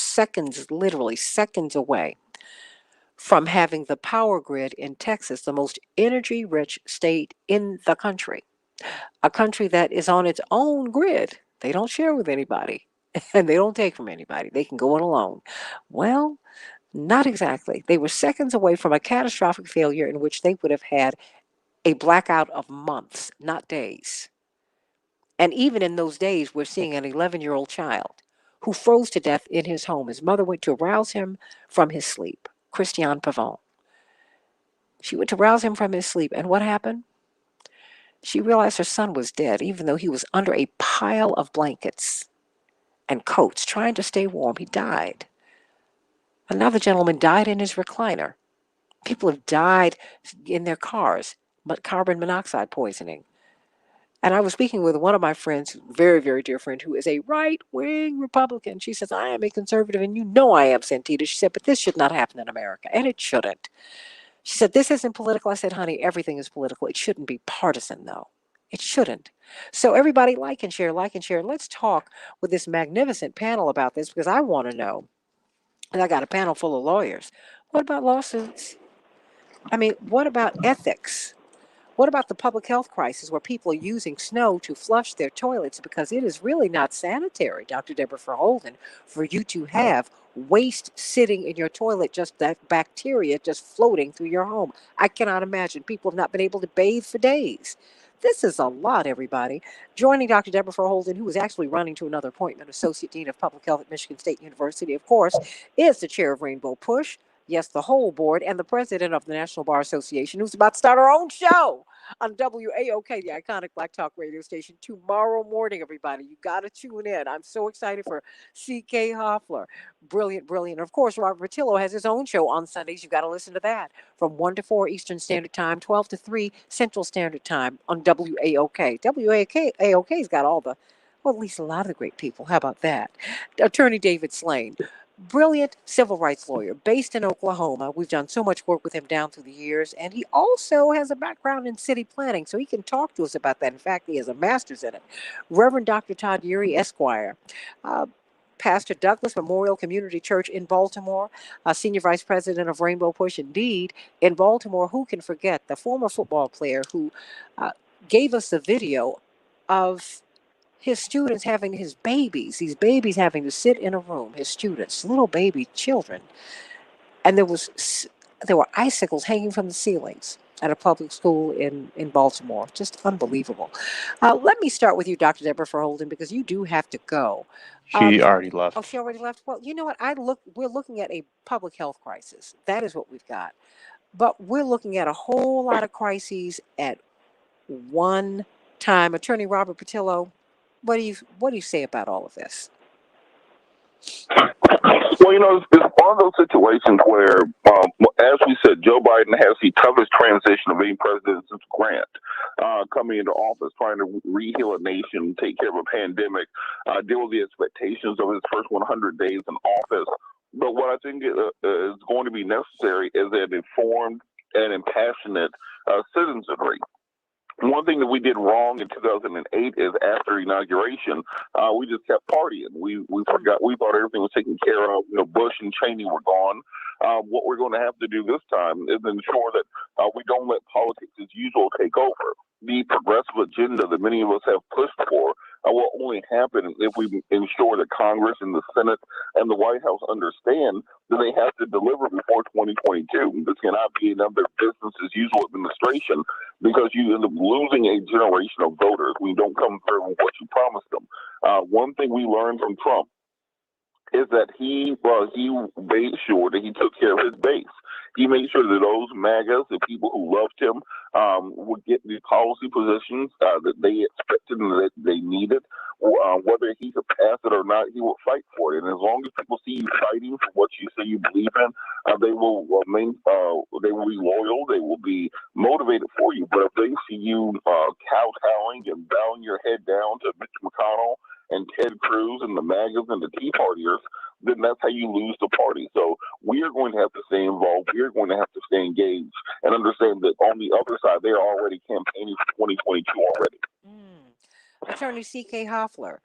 literally seconds away from having the power grid in Texas, the most energy-rich state in the country, a country that is on its own grid. They don't share with anybody, and they don't take from anybody. They can go it alone. Well, not exactly. They were seconds away from a catastrophic failure in which they would have had a blackout of months, not days. And even in those days, we're seeing an 11-year-old child who froze to death in his home. His mother went to rouse him from his sleep, Christiane Pavon. She went to rouse him from his sleep, and what happened? She realized her son was dead, even though he was under a pile of blankets and coats, trying to stay warm. He died. Another gentleman died in his recliner. People have died in their cars, but carbon monoxide poisoning. And I was speaking with one of my friends, very, very dear friend, who is a right-wing Republican. She says, I am a conservative, and you know I am, Santita. She said, but this should not happen in America, and it shouldn't. She said, this isn't political. I said, honey, everything is political. It shouldn't be partisan, though. It shouldn't. So everybody like and share, like and share. Let's talk with this magnificent panel about this, because I want to know, and I got a panel full of lawyers, what about lawsuits? I mean, what about ethics? What about the public health crisis where people are using snow to flush their toilets because it is really not sanitary, Dr. Deborah Verholden, for you to have waste sitting in your toilet, just that bacteria just floating through your home. I cannot imagine. People have not been able to bathe for days. This is a lot, everybody. Joining Dr. Deborah Verholden, who is actually running to another appointment, Associate Dean of Public Health at Michigan State University, of course, is the chair of Rainbow Push, Yes, the whole board and the president of the National Bar Association, who's about to start her own show on WAOK, the iconic Black Talk radio station, tomorrow morning, everybody. You got to tune in. I'm so excited for C.K. Hoffler. Brilliant, brilliant. Of course, Robert Patillo has his own show on Sundays. You've got to listen to that from 1 to 4 Eastern Standard Time, 12 to 3 Central Standard Time on WAOK. WAOK's got all the, well, at least a lot of the great people. How about that? Attorney David Slane. Brilliant civil rights lawyer based in Oklahoma. We've done so much work with him down through the years, and he also has a background in city planning, so he can talk to us about that. In fact, he has a master's in it. Reverend Dr. Todd Urey, Esquire, Pastor Douglas Memorial Community Church in Baltimore, Senior Vice President of Rainbow Push, indeed, in Baltimore. Who can forget the former football player who gave us the video of his students having these babies having to sit in a room, his students, little baby children, and there were icicles hanging from the ceilings at a public school in Baltimore. Just unbelievable. Let me start with you, Dr. Deborah Verholden, because you do have to go. She already left. Oh, she already left? Well, you know what? We're looking at a public health crisis. That is what we've got. But we're looking at a whole lot of crises at one time. Attorney Robert Patillo, what do you say about all of this? Well, it's one of those situations where, as we said, Joe Biden has the toughest transition of any president since Grant coming into office, trying to re-heal a nation, take care of a pandemic, deal with the expectations of his first 100 days in office. But what I think is going to be necessary is an informed and impassionate citizenry. One thing that we did wrong in 2008 is after inauguration, we just kept partying. We forgot. We thought everything was taken care of. Bush and Cheney were gone. What we're going to have to do this time is ensure that we don't let politics as usual take over. The progressive agenda that many of us have pushed for will only happen if we ensure that Congress and the Senate and the White House understand that they have to deliver before 2022. This cannot be another business as usual administration, because you end up losing a generation of voters when you don't come through with what you promised them. One thing we learned from Trump is that he made sure that he took care of his base. He made sure that those MAGAs, the people who loved him, would get the policy positions that they expected and that they needed. Whether he could pass it or not, he will fight for it. And as long as people see you fighting for what you say you believe in, they will they will be loyal. They will be motivated for you. But if they see you kowtowing and bowing your head down to Mitch McConnell and Ted Cruz and the MAGAs and the Tea Partiers, then that's how you lose the party. So we are going to have to stay involved. We are going to have to stay engaged and understand that on the other side, they are already campaigning for 2022 already. Attorney C.K. Hoffler,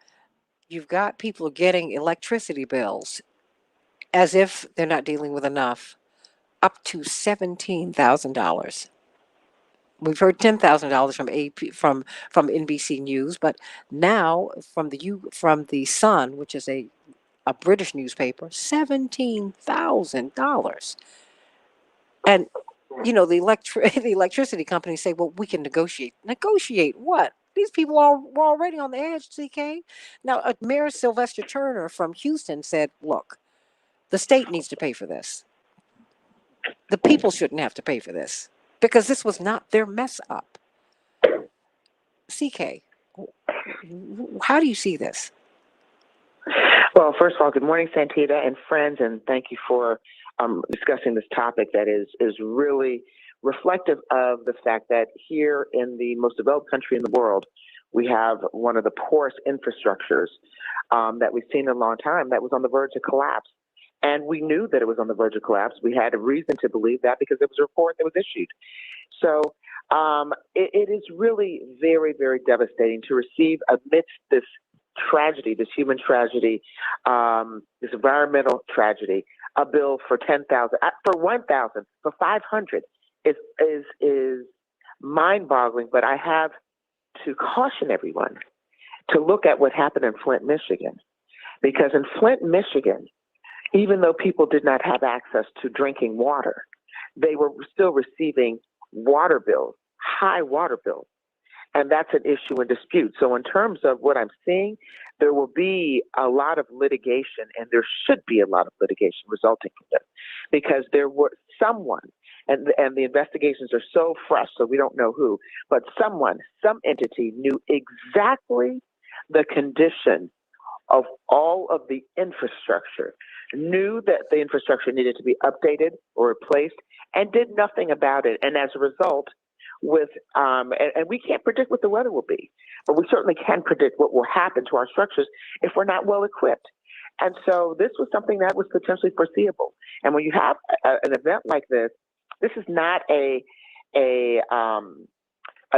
you've got people getting electricity bills as if they're not dealing with enough, up to $17,000. We've heard $10,000 from AP from NBC News, but now from the Sun, which is a British newspaper, $17,000. And the electricity companies say, well, we can negotiate. Negotiate what? These people were already on the edge, CK. Now, Mayor Sylvester Turner from Houston said, look, the state needs to pay for this. The people shouldn't have to pay for this because this was not their mess up. CK, how do you see this? Well, first of all, good morning, Santita and friends, and thank you for discussing this topic that is really reflective of the fact that here in the most developed country in the world, we have one of the poorest infrastructures that we've seen in a long time that was on the verge of collapse. And we knew that it was on the verge of collapse. We had a reason to believe that because it was a report that was issued. So it is really very, very devastating to receive amidst this tragedy, this human tragedy, this environmental tragedy, a bill for 10,000, for 1,000, for 500 is mind-boggling. But I have to caution everyone to look at what happened in Flint, Michigan, because in Flint, Michigan, even though people did not have access to drinking water, they were still receiving water bills, high water bills. and that's an issue in dispute. So in terms of what I'm seeing, there will be a lot of litigation, and there should be a lot of litigation resulting from this, because there were someone, and the investigations are so fresh, so we don't know who, but someone, some entity knew exactly the condition of all of the infrastructure, knew that the infrastructure needed to be updated or replaced, and did nothing about it. And as a result, and we can't predict what the weather will be, but we certainly can predict what will happen to our structures if we're not well equipped. And so this was something that was potentially foreseeable. And when you have an event like this is not a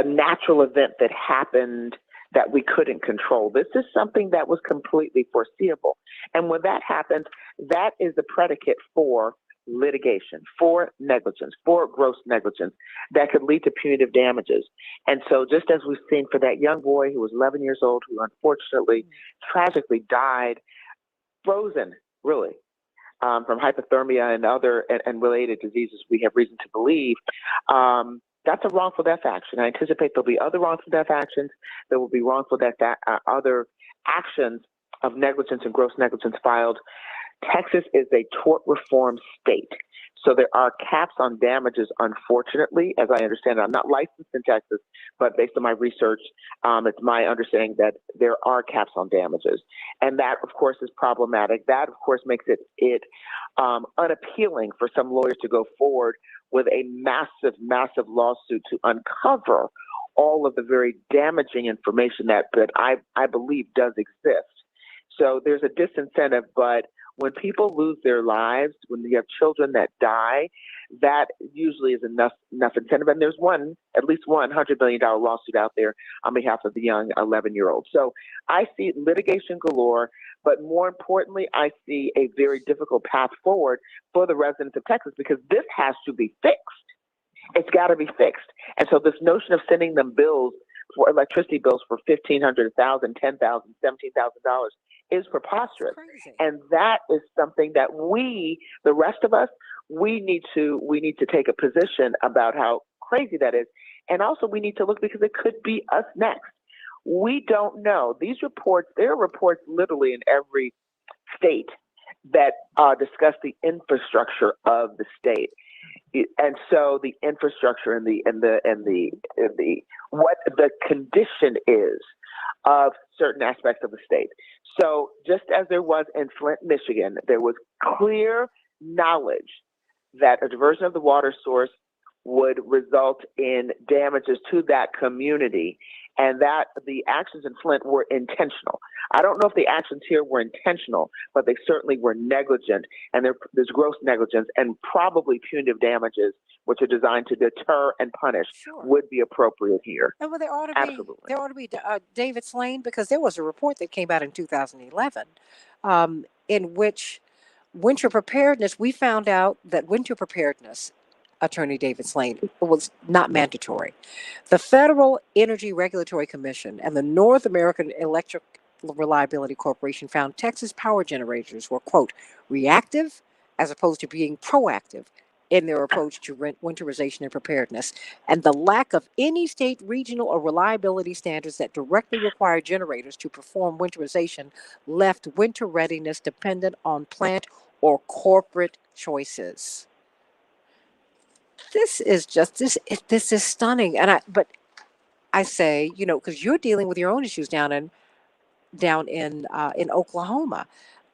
natural event that happened that we couldn't control. This is something that was completely foreseeable. And when that happens, that is the predicate for litigation, for negligence, for gross negligence that could lead to punitive damages. And so just as we've seen for that young boy who was 11 years old, who unfortunately tragically died, frozen, really, from hypothermia and other and related diseases, we have reason to believe, that's a wrongful death action. I anticipate there'll be other wrongful death actions. There will be wrongful death, other actions of negligence and gross negligence filed. Texas is a tort reform state. So there are caps on damages, unfortunately, as I understand it. I'm not licensed in Texas, but based on my research, it's my understanding that there are caps on damages. And that, of course, is problematic. That, of course, makes it unappealing for some lawyers to go forward with a massive lawsuit to uncover all of the very damaging information that I believe does exist. So there's a disincentive, but when people lose their lives, when you have children that die, that usually is enough incentive. And there's at least one $100 million lawsuit out there on behalf of the young 11-year-old. So I see litigation galore, but more importantly, I see a very difficult path forward for the residents of Texas, because this has to be fixed. It's got to be fixed. And so this notion of sending them bills for electricity bills for $1,500, $1,000, $10,000, $17,000 is preposterous. And that is something that the rest of us, we need to take a position about how crazy that is. And also we need to look, because it could be us next. We don't know. These reports, there are reports literally in every state that discuss the infrastructure of the state. And so the infrastructure and what the condition is of certain aspects of the state. So just as there was in Flint, Michigan, there was clear knowledge that a diversion of the water source would result in damages to that community, and that the actions in Flint were intentional. I don't know if the actions here were intentional, but they certainly were negligent, and there's gross negligence, and probably punitive damages, which are designed to deter and punish, would be appropriate here. And well, Absolutely. There ought to be David Slane, because there was a report that came out in 2011 in which winter preparedness, we found out that winter preparedness, Attorney David Slane, was not mandatory. The Federal Energy Regulatory Commission and the North American Electric Reliability Corporation found Texas power generators were, quote, reactive as opposed to being proactive in their approach to winterization and preparedness, and the lack of any state, regional, or reliability standards that directly require generators to perform winterization left winter readiness dependent on plant or corporate choices. This is stunning. But I say, because you're dealing with your own issues down in Oklahoma.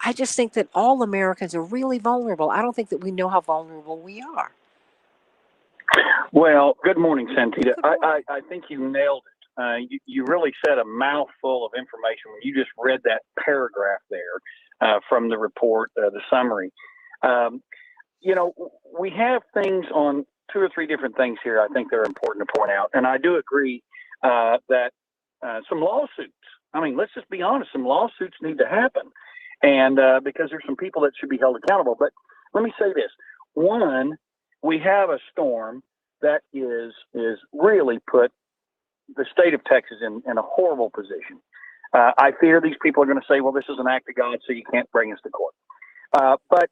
I just think that all Americans are really vulnerable. I don't think that we know how vulnerable we are. Well, good morning, Santita. I think you nailed it. You really said a mouthful of information when you just read that paragraph there from the report, the summary. We have things on 2 or 3 different things here I think they're important to point out. And I do agree that some lawsuits, let's just be honest, some lawsuits need to happen. And because there's some people that should be held accountable. But let me say this. One, we have a storm that is really put the state of Texas in a horrible position. I fear these people are going to say, well, this is an act of God, so you can't bring us to court. But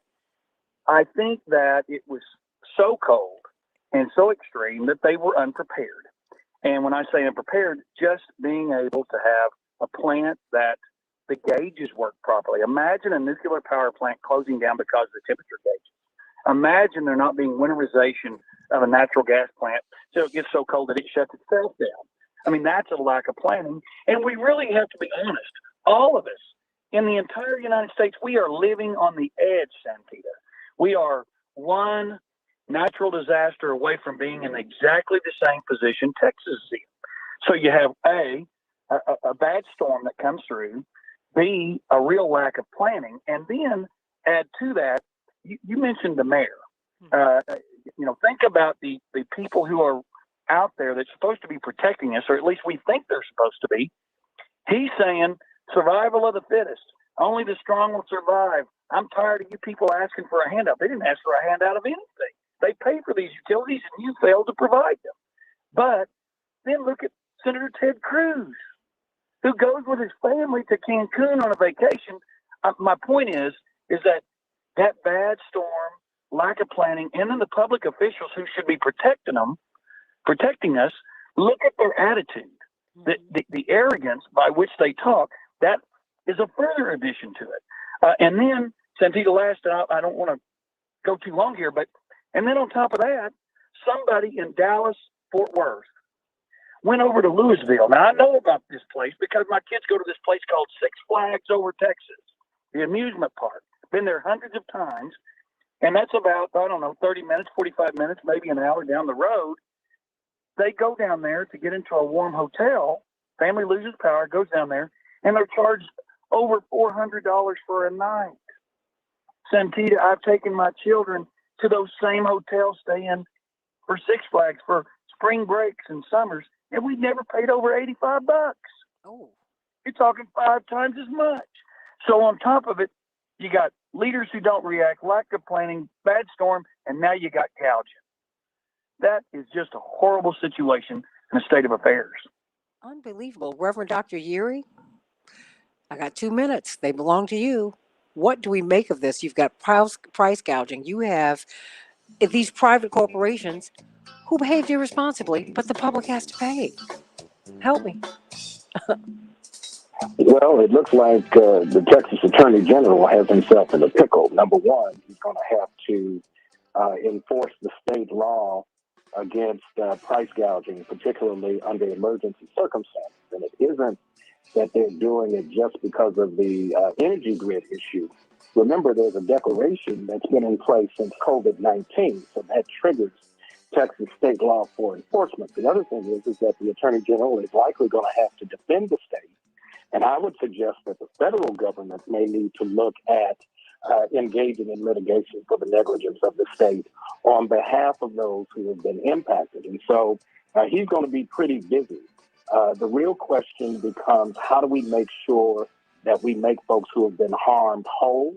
I think that it was so cold and so extreme that they were unprepared. And when I say unprepared, just being able to have a plant that the gauges work properly. Imagine a nuclear power plant closing down because of the temperature gauges. Imagine there not being winterization of a natural gas plant so it gets so cold that it shuts itself down. I mean, that's a lack of planning. And we really have to be honest. All of us in the entire United States, we are living on the edge, Santita. We are one natural disaster away from being in exactly the same position Texas is in. So you have a bad storm that comes through, B, a real lack of planning, and then add to that, you mentioned the mayor. Think about the people who are out there that's supposed to be protecting us, or at least we think they're supposed to be. He's saying survival of the fittest. Only the strong will survive. I'm tired of you people asking for a handout. They didn't ask for a handout of anything. They pay for these utilities, and you fail to provide them. But then look at Senator Ted Cruz, who goes with his family to Cancun on a vacation. My point is that bad storm, lack of planning, and then the public officials who should be protecting us, look at their attitude, the arrogance by which they talk. That is a further addition to it. And then, Santita, last, I don't want to go too long here, and then on top of that, somebody in Dallas, Fort Worth, went over to Louisville. Now, I know about this place because my kids go to this place called Six Flags over Texas, the amusement park. Been there hundreds of times, and that's about, 30 minutes, 45 minutes, maybe an hour down the road. They go down there to get into a warm hotel. Family loses power, goes down there, and they're charged over $400 for a night. Santita, I've taken my children to those same hotels, staying for Six Flags for spring breaks and summers, and we never paid over $85. Oh, you're talking 5 times as much. So on top of it, you got leaders who don't react, lack of planning, bad storm, and now you got gouging. That is just a horrible situation and a state of affairs. unbelievable. Reverend Dr. Yuri, I got 2 minutes. They belong to you. What do we make of this? You've got price gouging. You have these private corporations who behaved irresponsibly, but the public has to pay. Help me. Well, it looks like the Texas Attorney General has himself in a pickle. Number one, he's going to have to enforce the state law against price gouging, particularly under emergency circumstances. And it isn't that they're doing it just because of the energy grid issue. Remember, there's a declaration that's been in place since COVID-19, so that triggers Texas state law for enforcement. The other thing is that the Attorney General is likely going to have to defend the state. And I would suggest that the federal government may need to look at engaging in litigation for the negligence of the state on behalf of those who have been impacted. And so he's going to be pretty busy. The real question becomes, how do we make sure that we make folks who have been harmed whole,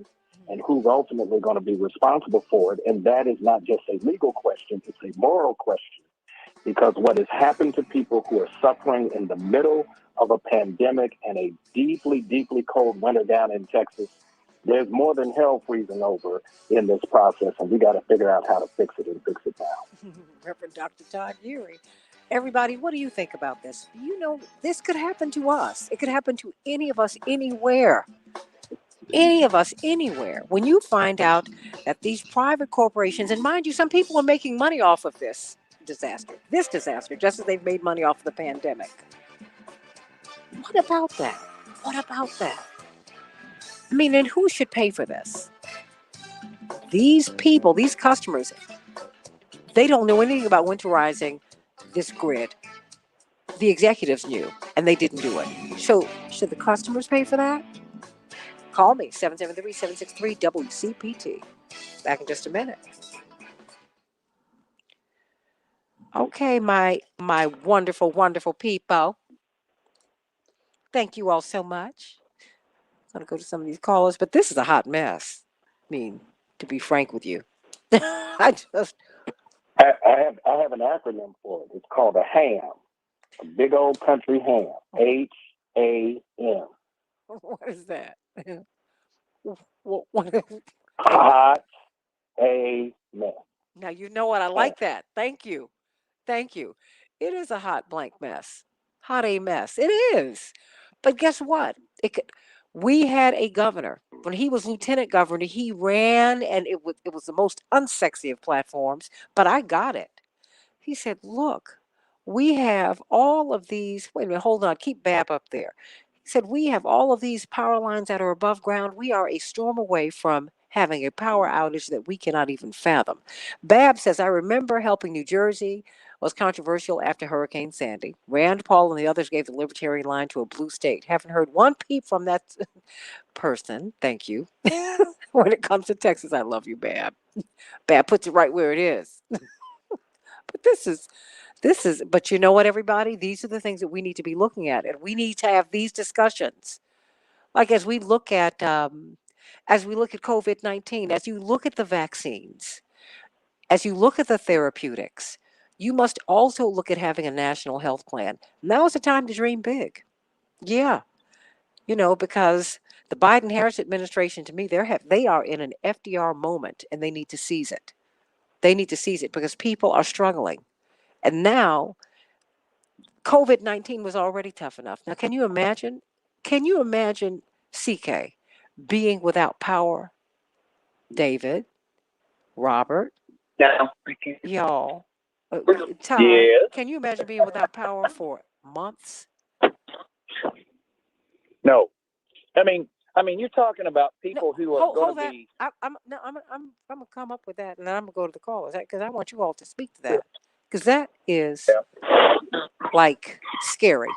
and who's ultimately going to be responsible for it? And that is not just a legal question, it's a moral question. Because what has happened to people who are suffering in the middle of a pandemic and a deeply, deeply cold winter down in Texas, there's more than hell freezing over in this process, and we got to figure out how to fix it and fix it now. Reverend Dr. Todd Yuri. Everybody, what do you think about this? You know, this could happen to us. It could happen to any of us anywhere. Any of us anywhere. When you find out that these private corporations, and mind you, some people are making money off of this disaster, just as they've made money off of the pandemic. What about that? What about that? I mean, and who should pay for this? These people, these customers, they don't know anything about winterizing this grid. The executives knew, and they didn't do it. So should the customers pay for that? Call me, 773-763-WCPT. Back in just a minute. Okay, my wonderful, wonderful people. Thank you all so much. I'm going to go to some of these callers, but this is a hot mess. I mean, to be frank with you. I have an acronym for it. It's called a HAM, a big old country ham, HAM. What is that? Hot a mess. Now, you know what? I like that. Thank you. Thank you. It is a hot blank mess. Hot a mess. It is. But guess what? We had a governor. When he was lieutenant governor, he ran and it was the most unsexy of platforms, but I got it. He said, "Look, we have all of these." Wait a minute, hold on. Keep Bab up there. He said, "We have all of these power lines that are above ground. We are a storm away from having a power outage that we cannot even fathom." Bab says, "I remember helping New Jersey was controversial after Hurricane Sandy. Rand Paul and the others gave the libertarian line to a blue state. Haven't heard one peep from that person. Thank you." When it comes to Texas, I love you, Bab. Bab puts it right where it is. But but you know what, everybody? These are the things that we need to be looking at, and we need to have these discussions. Like as we look at COVID-19, as you look at the vaccines, as you look at the therapeutics, you must also look at having a national health plan. Now is the time to dream big. Yeah, because the Biden Harris administration, to me, they are in an FDR moment, and they need to seize it. They need to seize it because people are struggling. And now COVID-19 was already tough enough. Now, can you imagine? Can you imagine CK being without power? David, Robert, Now, y'all, Ty, yes. can you imagine being without power for months? No. I mean, you're talking about people who are going Hold to that. be. I'm gonna come up with that, and then I'm gonna go to the callers because I want you all to speak to that because that is like scary.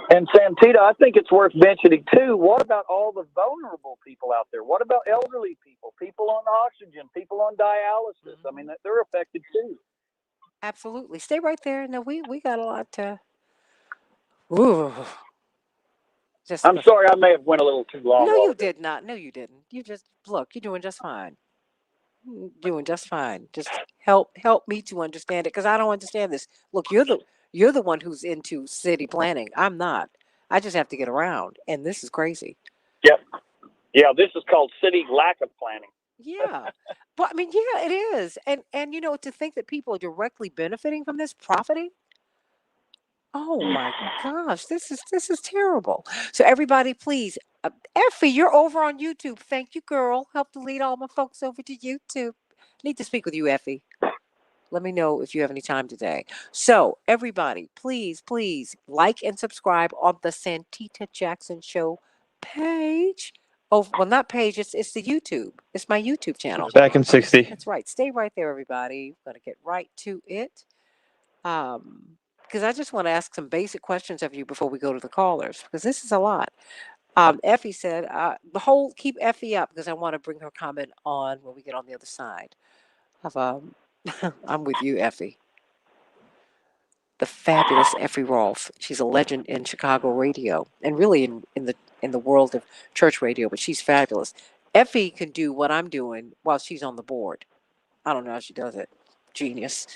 And Santita, I think it's worth mentioning too. What about all the vulnerable people out there? What about elderly people, people on oxygen, people on dialysis? I mean, they're affected too. Absolutely. Stay right there. No, we got a lot to. Ooh, I'm sorry, I may have went a little too long. No, you did not. No, you didn't. You just look. You're doing just fine. Doing just fine. Just help me to understand it because I don't understand this. Look, you're the one who's into city planning. I'm not. I just have to get around, and this is crazy. Yep. Yeah, this is called city lack of planning. Yeah, but I mean, yeah, it is, and to think that people are directly benefiting from this, profiting. Oh my gosh, this is terrible. So everybody, please, Effie, you're over on YouTube. Thank you, girl. Help to lead all my folks over to YouTube. Need to speak with you, Effie. Let me know if you have any time today. So everybody, please like and subscribe on the Santita Jackson Show page. Oh, well, not page. It's the YouTube. It's my YouTube channel. Back in 60. That's right. Stay right there, everybody. We're gonna get right to it. Because I just want to ask some basic questions of you before we go to the callers, because this is a lot. Effie said, keep Effie up because I want to bring her comment on when we get on the other side. Of, I'm with you, Effie. The fabulous Effie Rolfe. She's a legend in Chicago radio and really in the world of church radio, but she's fabulous. Effie can do what I'm doing while she's on the board. I don't know how she does it. Genius.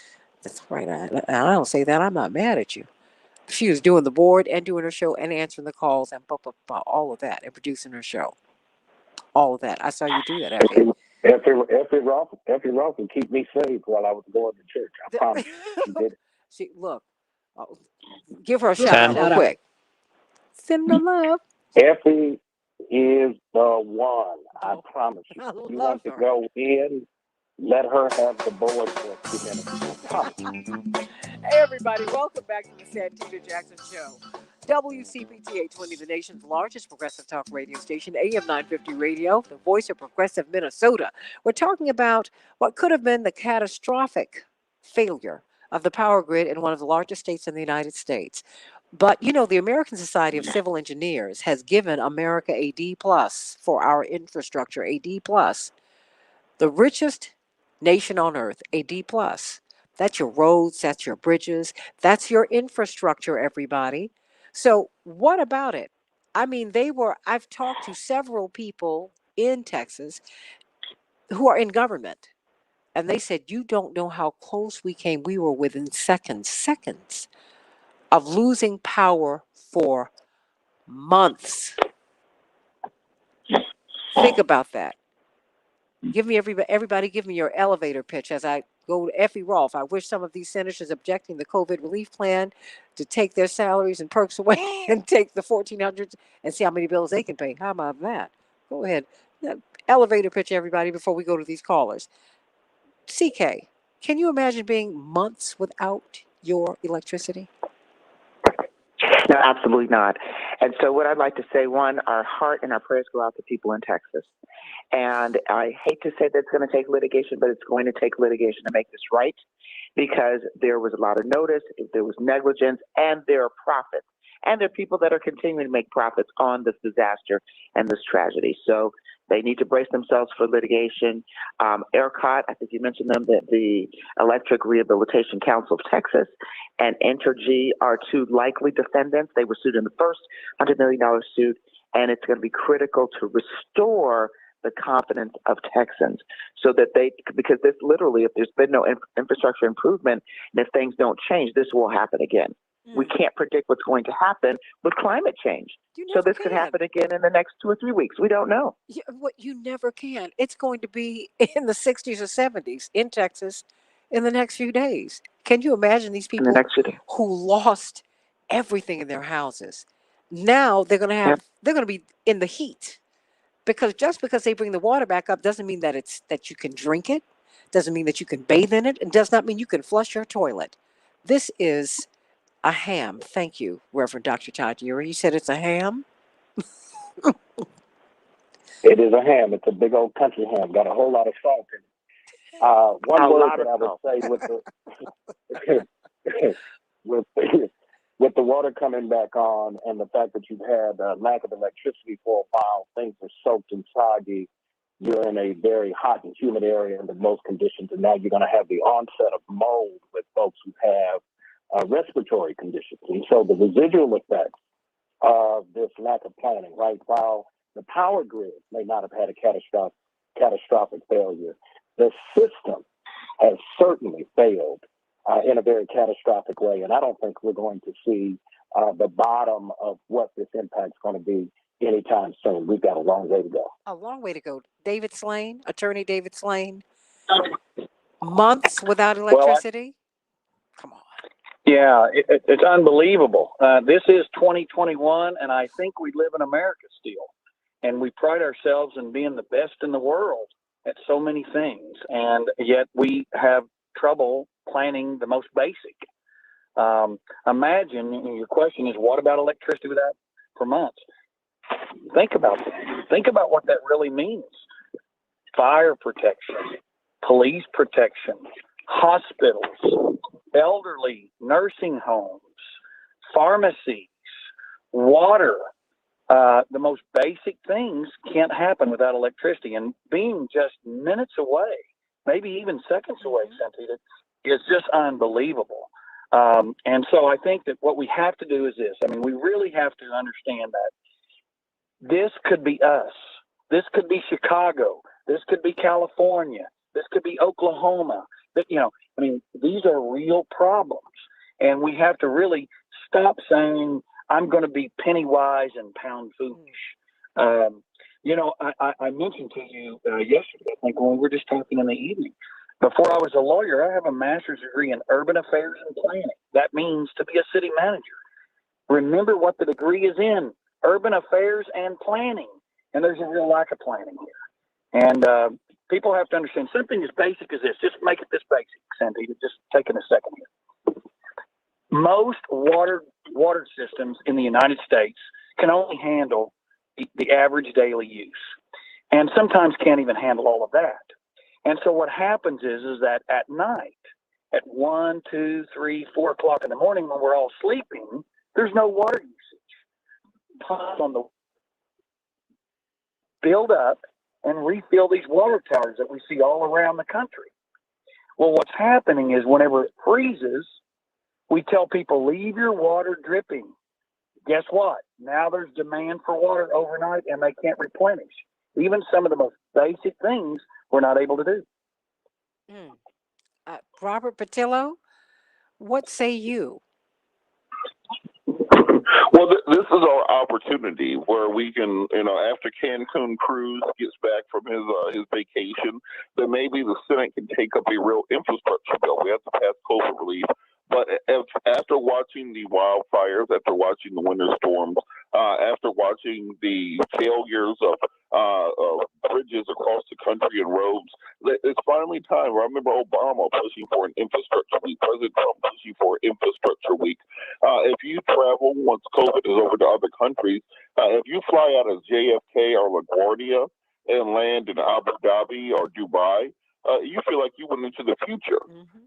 That's right. I don't say that. I'm not mad at you. She was doing the board and doing her show and answering the calls and all of that and producing her show. All of that. I saw you do that, Effie. Effie Ross would keep me safe while I was going to church. I promise. She did it. Look, give her a shout out real quick. Send the love. Effie is the one. I promise you. You want to go in, let her have the board for a few minutes. Hey, everybody. Welcome back to the Santita Jackson Show. WCPT 820, the nation's largest progressive talk radio station, AM 950 Radio, the voice of progressive Minnesota. We're talking about what could have been the catastrophic failure of the power grid in one of the largest states in the United States. But, the American Society of Civil Engineers has given America a D plus for our infrastructure, a D plus. The richest nation on earth, a D plus. That's your roads, that's your bridges, that's your infrastructure, everybody. So what about it? I mean, I've talked to several people in Texas who are in government, and they said, you don't know how close we came. We were within seconds of losing power for months. Think about that. Give me everybody give me your elevator pitch as I go to Effie Rolfe. I wish some of these senators objecting the COVID relief plan to take their salaries and perks away and take the 1,400s and see how many bills they can pay. How about that? Go ahead. Elevator pitch, everybody, before we go to these callers. CK, can you imagine being months without your electricity? No, absolutely not. And so what I'd like to say, one, our heart and our prayers go out to people in Texas. And I hate to say that it's going to take litigation, but it's going to take litigation to make this right, because there was a lot of notice, there was negligence, and there are profits. And there are people that are continuing to make profits on this disaster and this tragedy. So they need to brace themselves for litigation. ERCOT, I think you mentioned them, the Electric Rehabilitation Council of Texas and Entergy are two likely defendants. They were sued in the first $100 million suit, and it's going to be critical to restore the confidence of Texans so that because this literally, if there's been no infrastructure improvement and if things don't change, this will happen again. We can't predict what's going to happen with climate change. So this could happen again in the next 2 or 3 weeks. We don't know. You never can. It's going to be in the 60s or 70s in Texas in the next few days. Can you imagine these people who lost everything in their houses? Now they're going to be in the heat, because just because they bring the water back up doesn't mean that you can drink it, doesn't mean that you can bathe in it, and does not mean you can flush your toilet. This is a ham. Thank you, Reverend Dr. Todd Urey. You said it's a ham? It is a ham. It's a big old country ham. Got a whole lot of salt in it. One word that I would say with the water coming back on and the fact that you've had a lack of electricity for a while, things are soaked and soggy. You're in a very hot and humid area under most conditions, and now you're going to have the onset of mold with folks who have respiratory conditions. And so the residual effects of this lack of planning, right? While the power grid may not have had a catastrophic failure, the system has certainly failed in a very catastrophic way. And I don't think we're going to see the bottom of what this impact's going to be anytime soon. We've got a long way to go. A long way to go. David Slane, Attorney David Slane, months without electricity? Come on. Yeah, it's unbelievable. This is 2021, and I think we live in America still. And we pride ourselves in being the best in the world at so many things. And yet we have trouble planning the most basic. Imagine, your question is, what about electricity without for months? Think about that. Think about what that really means. Fire protection, police protection, hospitals, elderly, nursing homes, pharmacies, water. The most basic things can't happen without electricity. And being just minutes away, maybe even seconds away, Santita, is just unbelievable. And so I think that what we have to do is this. I mean, we really have to understand that this could be us. This could be Chicago. This could be California. This could be Oklahoma. These are real problems. And we have to really stop saying, I'm going to be penny wise and pound foolish. I mentioned to you yesterday, I think when we were just talking in the evening, before I was a lawyer, I have a master's degree in urban affairs and planning. That means to be a city manager. Remember what the degree is in, urban affairs and planning. And there's a real lack of planning here. And people have to understand something as basic as this. Just make it this basic, Santita. Just taking a second here. Most water systems in the United States can only handle the average daily use, and sometimes can't even handle all of that. And so what happens is that at night, at 1, 2, 3, 4 o'clock in the morning, when we're all sleeping, there's no water usage. Pumps on the build up and refill these water towers that we see all around the country. Well, what's happening is whenever it freezes, we tell people, leave your water dripping. Guess what? Now there's demand for water overnight and they can't replenish. Even some of the most basic things we're not able to do. Robert Patillo, what say you? Well, this is our opportunity opportunity where we can, after Cancun Cruz gets back from his vacation, then maybe the Senate can take up a real infrastructure bill. We have to pass COVID relief. But after watching the wildfires, after watching the winter storms, after watching the failures of bridges across the country and roads, it's finally time. I remember Obama pushing for an infrastructure week, President Trump pushing for an infrastructure week. If you travel once COVID is over to other countries, if you fly out of JFK or LaGuardia and land in Abu Dhabi or Dubai, you feel like you went into the future.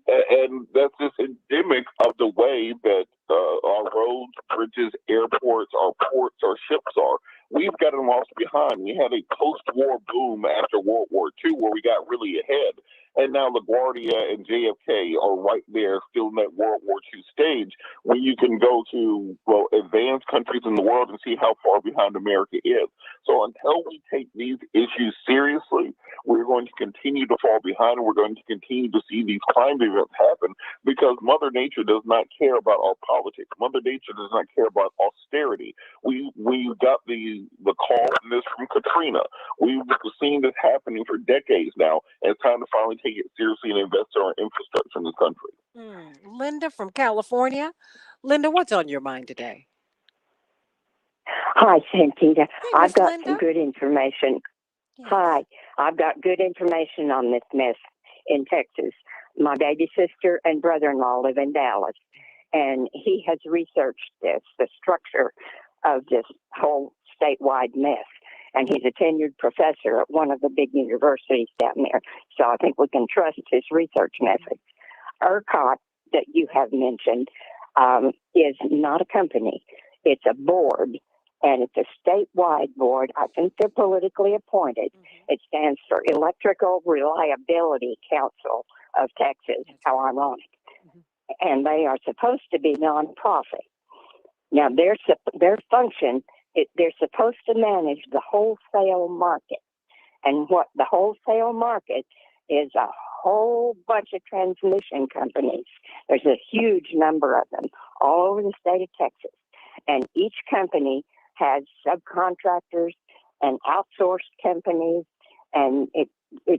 And that's just endemic of the way that our roads, bridges, airports, our ports, our ships are. We've gotten lost behind. We had a post-war boom after World War II where we got really ahead. And now LaGuardia and JFK are right there still in that World War II stage when you can go to, advanced countries in the world and see how far behind America is. So until we take these issues seriously, we're going to continue to fall behind, and we're going to continue to see these climate events happen because Mother Nature does not care about our politics. Mother Nature does not care about austerity. We got the call from this from Katrina. We've seen this happening for decades now, and it's time to finally take it seriously and invest in our infrastructure in this country. Linda from California. Linda, what's on your mind today? Hi, Santita. Hey, I've Miss got Linda. some good information. Yes. Hi, I've got good information on this mess in Texas. My baby sister and brother-in-law live in Dallas, and he has researched the structure of this whole statewide mess. And he's a tenured professor at one of the big universities down there, so I think we can trust his research methods. ERCOT, that you have mentioned, is not a company. It's a board, and it's a statewide board. I think they're politically appointed. It stands for Electrical Reliability Council of Texas. How ironic. And they are supposed to be nonprofit. Now, their function, they're supposed to manage the wholesale market. And what the wholesale market is a whole bunch of transmission companies. There's a huge number of them all over the state of Texas. And each company has subcontractors and outsourced companies, and it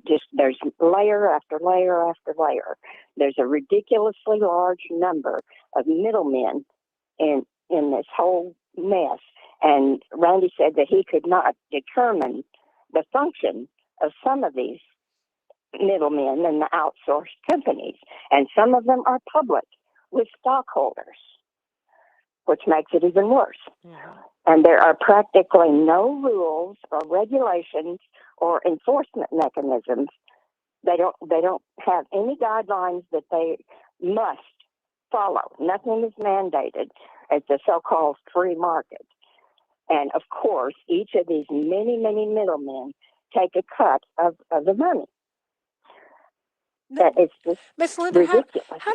just, there's layer after layer after layer. There's a ridiculously large number of middlemen in this whole mess. And Randy said that he could not determine the function of some of these middlemen and the outsourced companies. And some of them are public with stockholders, which makes it even worse. And there are practically no rules or regulations or enforcement mechanisms. They don't have any guidelines that they must follow. Nothing is mandated. It's a so-called free market. And of course, each of these many, many middlemen take a cut of the money. That it's just Miss Linda, ridiculous. how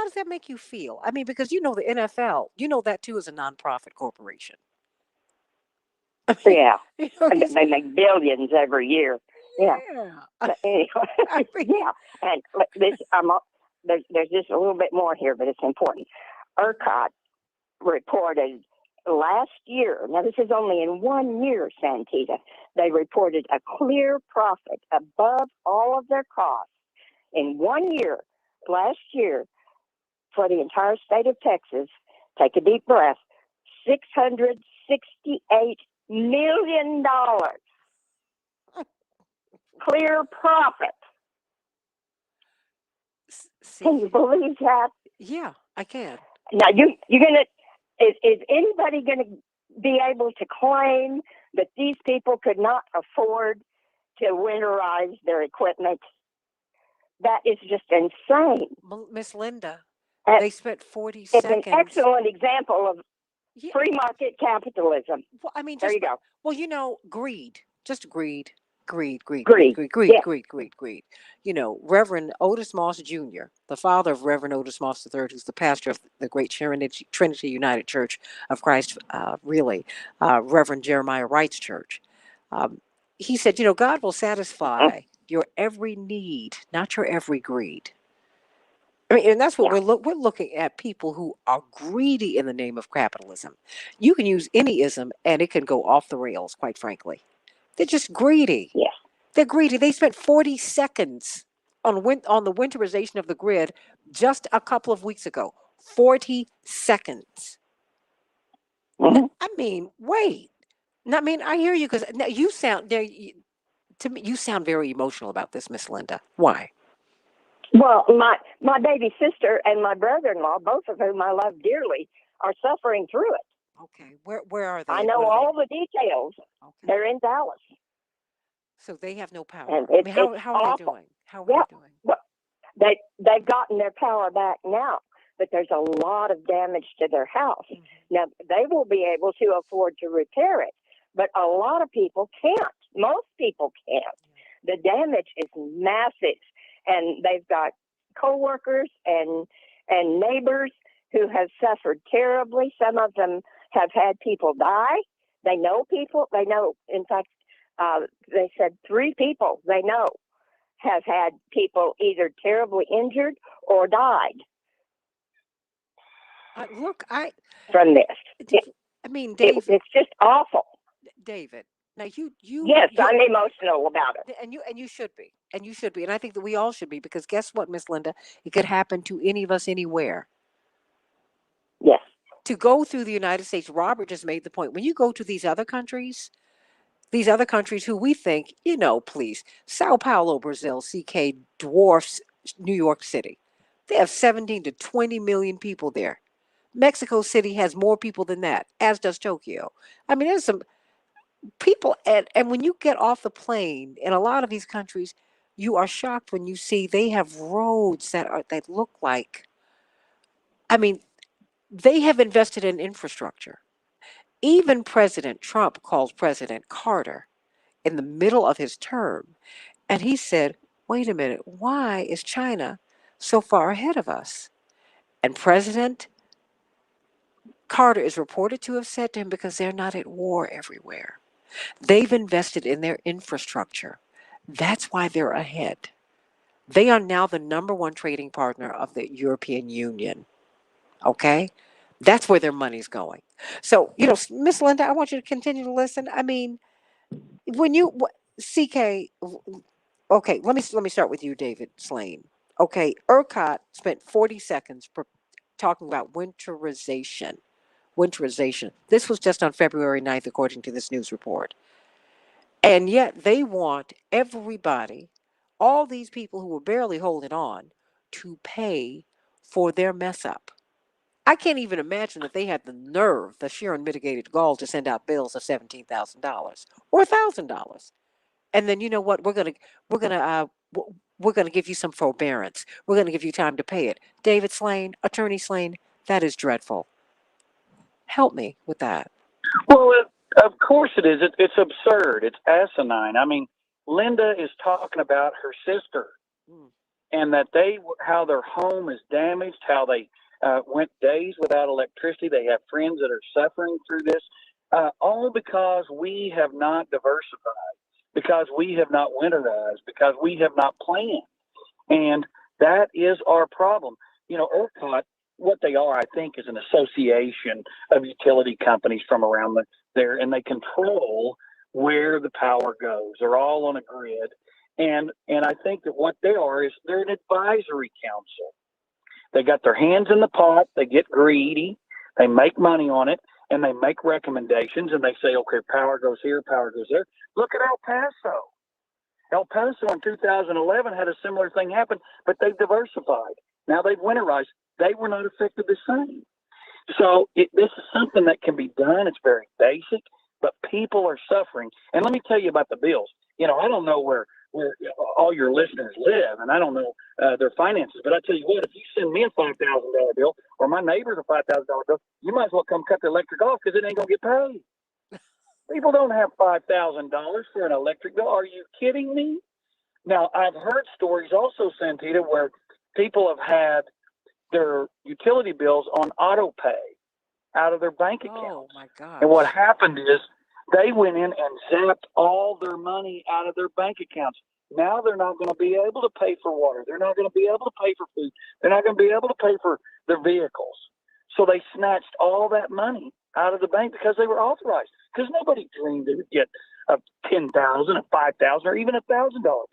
does that make you feel? I mean, because the NFL, that too is a nonprofit corporation. Yeah, they make billions every year. Yeah. But anyway, yeah. And this, there's just a little bit more here, but it's important. ERCOT reported last year, now this is only in 1 year, Santita, they reported a clear profit above all of their costs in 1 year, last year, for the entire state of Texas. Take a deep breath. $668 million. Clear profit. Can you believe that? Yeah, I can. Now you're gonna. Is anybody gonna be able to claim that these people could not afford to winterize their equipment? That is just insane. Miss Linda, they spent 40 seconds. It's an excellent example of free market capitalism. Well, I mean, there you go. Well, greed. Just greed. Greed. Yeah. Greed. Reverend Otis Moss Jr., the father of Reverend Otis Moss III, who's the pastor of the Great Trinity United Church of Christ, Reverend Jeremiah Wright's church. He said, God will satisfy your every need, not your every greed. I mean, and that's what Yeah. we're looking at people who are greedy in the name of capitalism. You can use any ism and it can go off the rails, quite frankly. They're just greedy. Yes. They're greedy. They spent 40 seconds on the winterization of the grid just a couple of weeks ago. 40 seconds. Hmm. I mean, wait. I mean, I hear you because you sound there. To me, you sound very emotional about this, Miss Linda. Why? Well, my baby sister and my brother-in-law, both of whom I love dearly, are suffering through it. Okay, where are I they? know What are all they? the details. Okay, They're in Dallas, so they have no and power. I it's mean, it's how are they awful. doing? How are Yeah. they doing? Well, they've gotten their power back now, but there's a lot of damage to their house. Mhm. Now they will be able to afford to repair it, but a lot of people can't. Most people can't. The damage is massive, and they've got coworkers and neighbors who have suffered terribly. Some of them have had people die. They know people. They know, in fact, they said 3 people they know have had people either terribly injured or died Look, from this. I mean, Dave, It's just awful. David. Now Yes, I'm emotional about it. and you should be, and I think that we all should be because guess what, Miss Linda, it could happen to any of us anywhere. Yes. To go through the United States, Robert just made the point. When you go to these other countries who we think, please, Sao Paulo, Brazil, CK dwarfs New York City. They have 17 to 20 million people there. Mexico City has more people than that, as does Tokyo. I mean, there's some people, and when you get off the plane in a lot of these countries, you are shocked when you see they have roads that look like. I mean, they have invested in infrastructure. Even President Trump calls President Carter in the middle of his term, and he said, "Wait a minute, why is China so far ahead of us?" And President Carter is reported to have said to him, because they're not at war everywhere. They've invested in their infrastructure. That's why they're ahead. They are now the number one trading partner of the European Union. Okay? That's where their money's going. So, Miss Linda, I want you to continue to listen. I mean, when CK, okay, let me start with you, David Slane. Okay, ERCOT spent 40 seconds talking about winterization. Winterization. This was just on February 9th, according to this news report. And yet they want everybody, all these people who were barely holding on, to pay for their mess up. I can't even imagine that they had the nerve, the sheer unmitigated gall, to send out bills of $17,000 or $1,000. And then you know what? we're gonna we're gonna give you some forbearance. We're gonna give you time to pay it. David Slane, Attorney Slane, that is dreadful. Help me with that. Well, of course it is. It's absurd. It's asinine. I mean, Linda is talking about her sister Mm. and that how their home is damaged, how they went days without electricity. They have friends that are suffering through this, all because we have not diversified, because we have not winterized, because we have not planned. And that is our problem. ERCOT, what they are, I think, is an association of utility companies from around there, and they control where the power goes. They're all on a grid. And I think that what they are is they're an advisory council. They got their hands in the pot. They get greedy. They make money on it, and they make recommendations, and they say, okay, power goes here, power goes there. Look at El Paso. El Paso in 2011 had a similar thing happen, but they've diversified. Now they've winterized. They were not affected the same. So this is something that can be done. It's very basic, but people are suffering. And let me tell you about the bills. I don't know where all your listeners live, and I don't know their finances, but I tell you what, if you send me a $5,000 bill or my neighbor's a $5,000 bill, you might as well come cut the electric off because it ain't going to get paid. People don't have $5,000 for an electric bill. Are you kidding me? Now, I've heard stories also, Santita, where people have had their utility bills on auto pay out of their bank accounts. Oh my gosh. And what happened is they went in and zapped all their money out of their bank accounts. Now they're not going to be able to pay for water. They're not going to be able to pay for food. They're not going to be able to pay for their vehicles. So they snatched all that money out of the bank because they were authorized. Because nobody dreamed they would get a $10,000, a $5,000, or even $1,000 bill.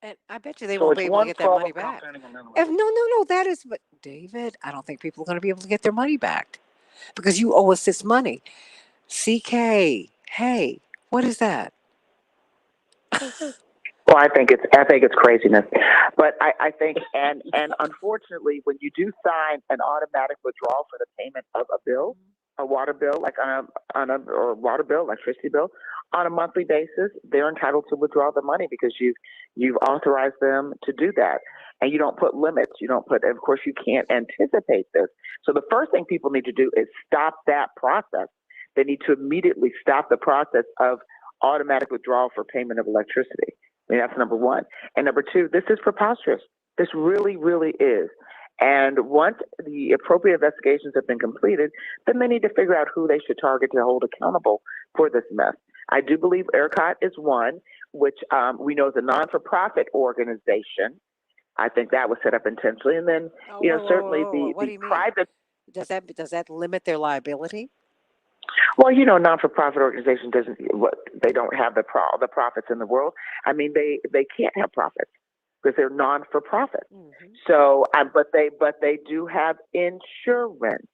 And I bet you they So won't it's be able to one get that money problem back. compounding another If, one. no, that is, but David, I don't think people are going to be able to get their money back because you owe us this money. CK, hey, what is that? Well, I think it's craziness, but I think and unfortunately, when you do sign an automatic withdrawal for the payment of a bill, a water bill, like or water bill, electricity bill, on a monthly basis, they're entitled to withdraw the money because you've authorized them to do that, and you don't put limits. You don't put. Of course, you can't anticipate this. So the first thing people need to do is stop that process. They need to immediately stop the process of automatic withdrawal for payment of electricity. I mean, that's number one. And number two, this is preposterous. This really, really is. And once the appropriate investigations have been completed, then they need to figure out who they should target to hold accountable for this mess. I do believe ERCOT is one, which we know is a non-for-profit organization. I think that was set up intentionally. And then, certainly what do the you mean? private. Does that limit their liability? Well, non-for-profit organization they don't have the profits in the world. I mean, they can't have profits because they're non-for-profit. Mm-hmm. So, but they do have insurance,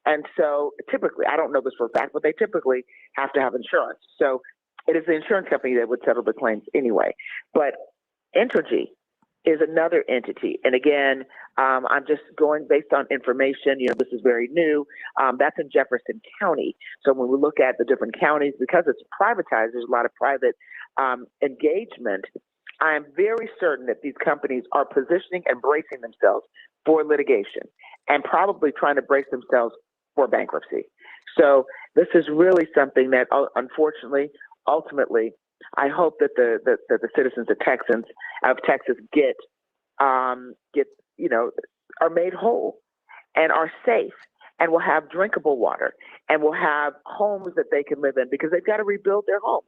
and so typically, I don't know this for a fact, but they typically have to have insurance. So, it is the insurance company that would settle the claims anyway. But Entergy is another entity. And again, I'm just going based on information. This is very new. That's in Jefferson County. So when we look at the different counties, because it's privatized, there's a lot of private engagement. I am very certain that these companies are positioning and bracing themselves for litigation and probably trying to brace themselves for bankruptcy. So this is really something that, unfortunately, ultimately, I hope that the citizens of Texas get are made whole and are safe and will have drinkable water and will have homes that they can live in because they've got to rebuild their homes.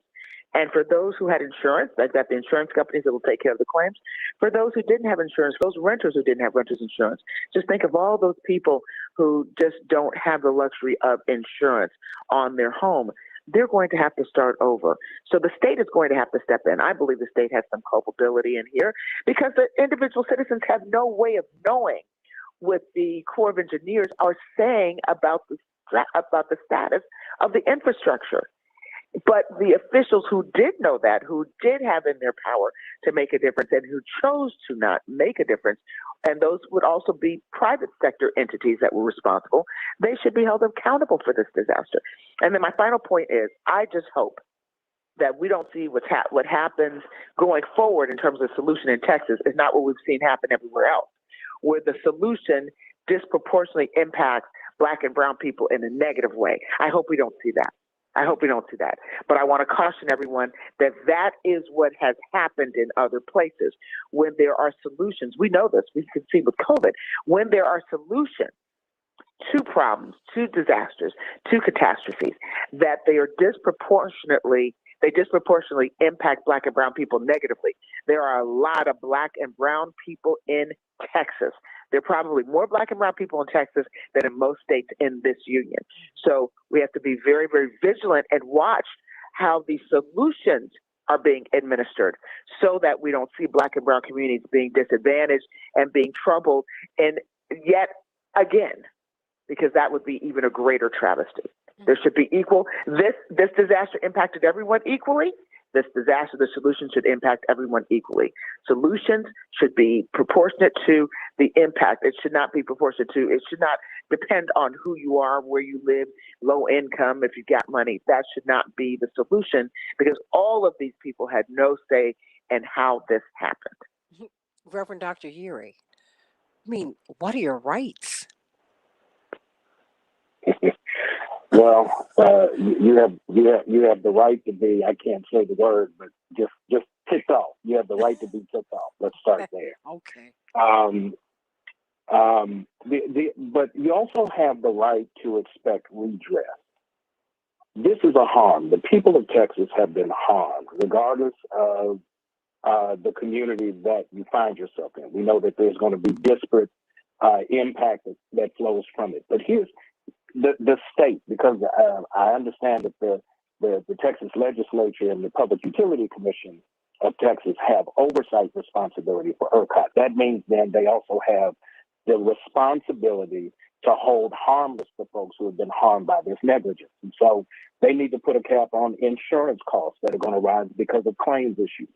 And for those who had insurance, they've got the insurance companies that will take care of the claims. For those who didn't have insurance, those renters who didn't have renters insurance, just think of all those people who just don't have the luxury of insurance on their home. They're going to have to start over. So the state is going to have to step in. I believe the state has some culpability in here because the individual citizens have no way of knowing what the Corps of Engineers are saying about the status of the infrastructure. But the officials who did know that, who did have in their power to make a difference and who chose to not make a difference, and those would also be private sector entities that were responsible, they should be held accountable for this disaster. And then my final point is, I just hope that we don't see what happens going forward in terms of solution in Texas is not what we've seen happen everywhere else, where the solution disproportionately impacts Black and brown people in a negative way. I hope we don't see that. But I want to caution everyone that that is what has happened in other places. When there are solutions, we know this, we can see with COVID, when there are solutions to problems, to disasters, to catastrophes, that they disproportionately impact Black and brown people negatively. There are a lot of Black and brown people in Texas. There are probably more Black and brown people in Texas than in most states in this union. So we have to be very, very vigilant and watch how these solutions are being administered so that we don't see Black and brown communities being disadvantaged and being troubled. And yet again, because that would be even a greater travesty. There should be equal. This disaster impacted everyone equally. The solution should impact everyone equally. Solutions should be proportionate to the impact. It should not depend on who you are, where you live, low income, if you got money. That should not be the solution because all of these people had no say in how this happened. Reverend Dr. Yuri, I mean, what are your rights? Well, you have the right to be, I can't say the word, but just ticked off. You have the right to be ticked off. Let's start there. Okay. But you also have the right to expect redress. This is a harm. The people of Texas have been harmed, regardless of the community that you find yourself in. We know that there's going to be disparate impact that flows from it. But here's the state, because I understand that the Texas legislature and the Public Utility Commission of Texas have oversight responsibility for ERCOT. That means then they also have the responsibility to hold harmless the folks who have been harmed by this negligence. And so they need to put a cap on insurance costs that are going to rise because of claims issues.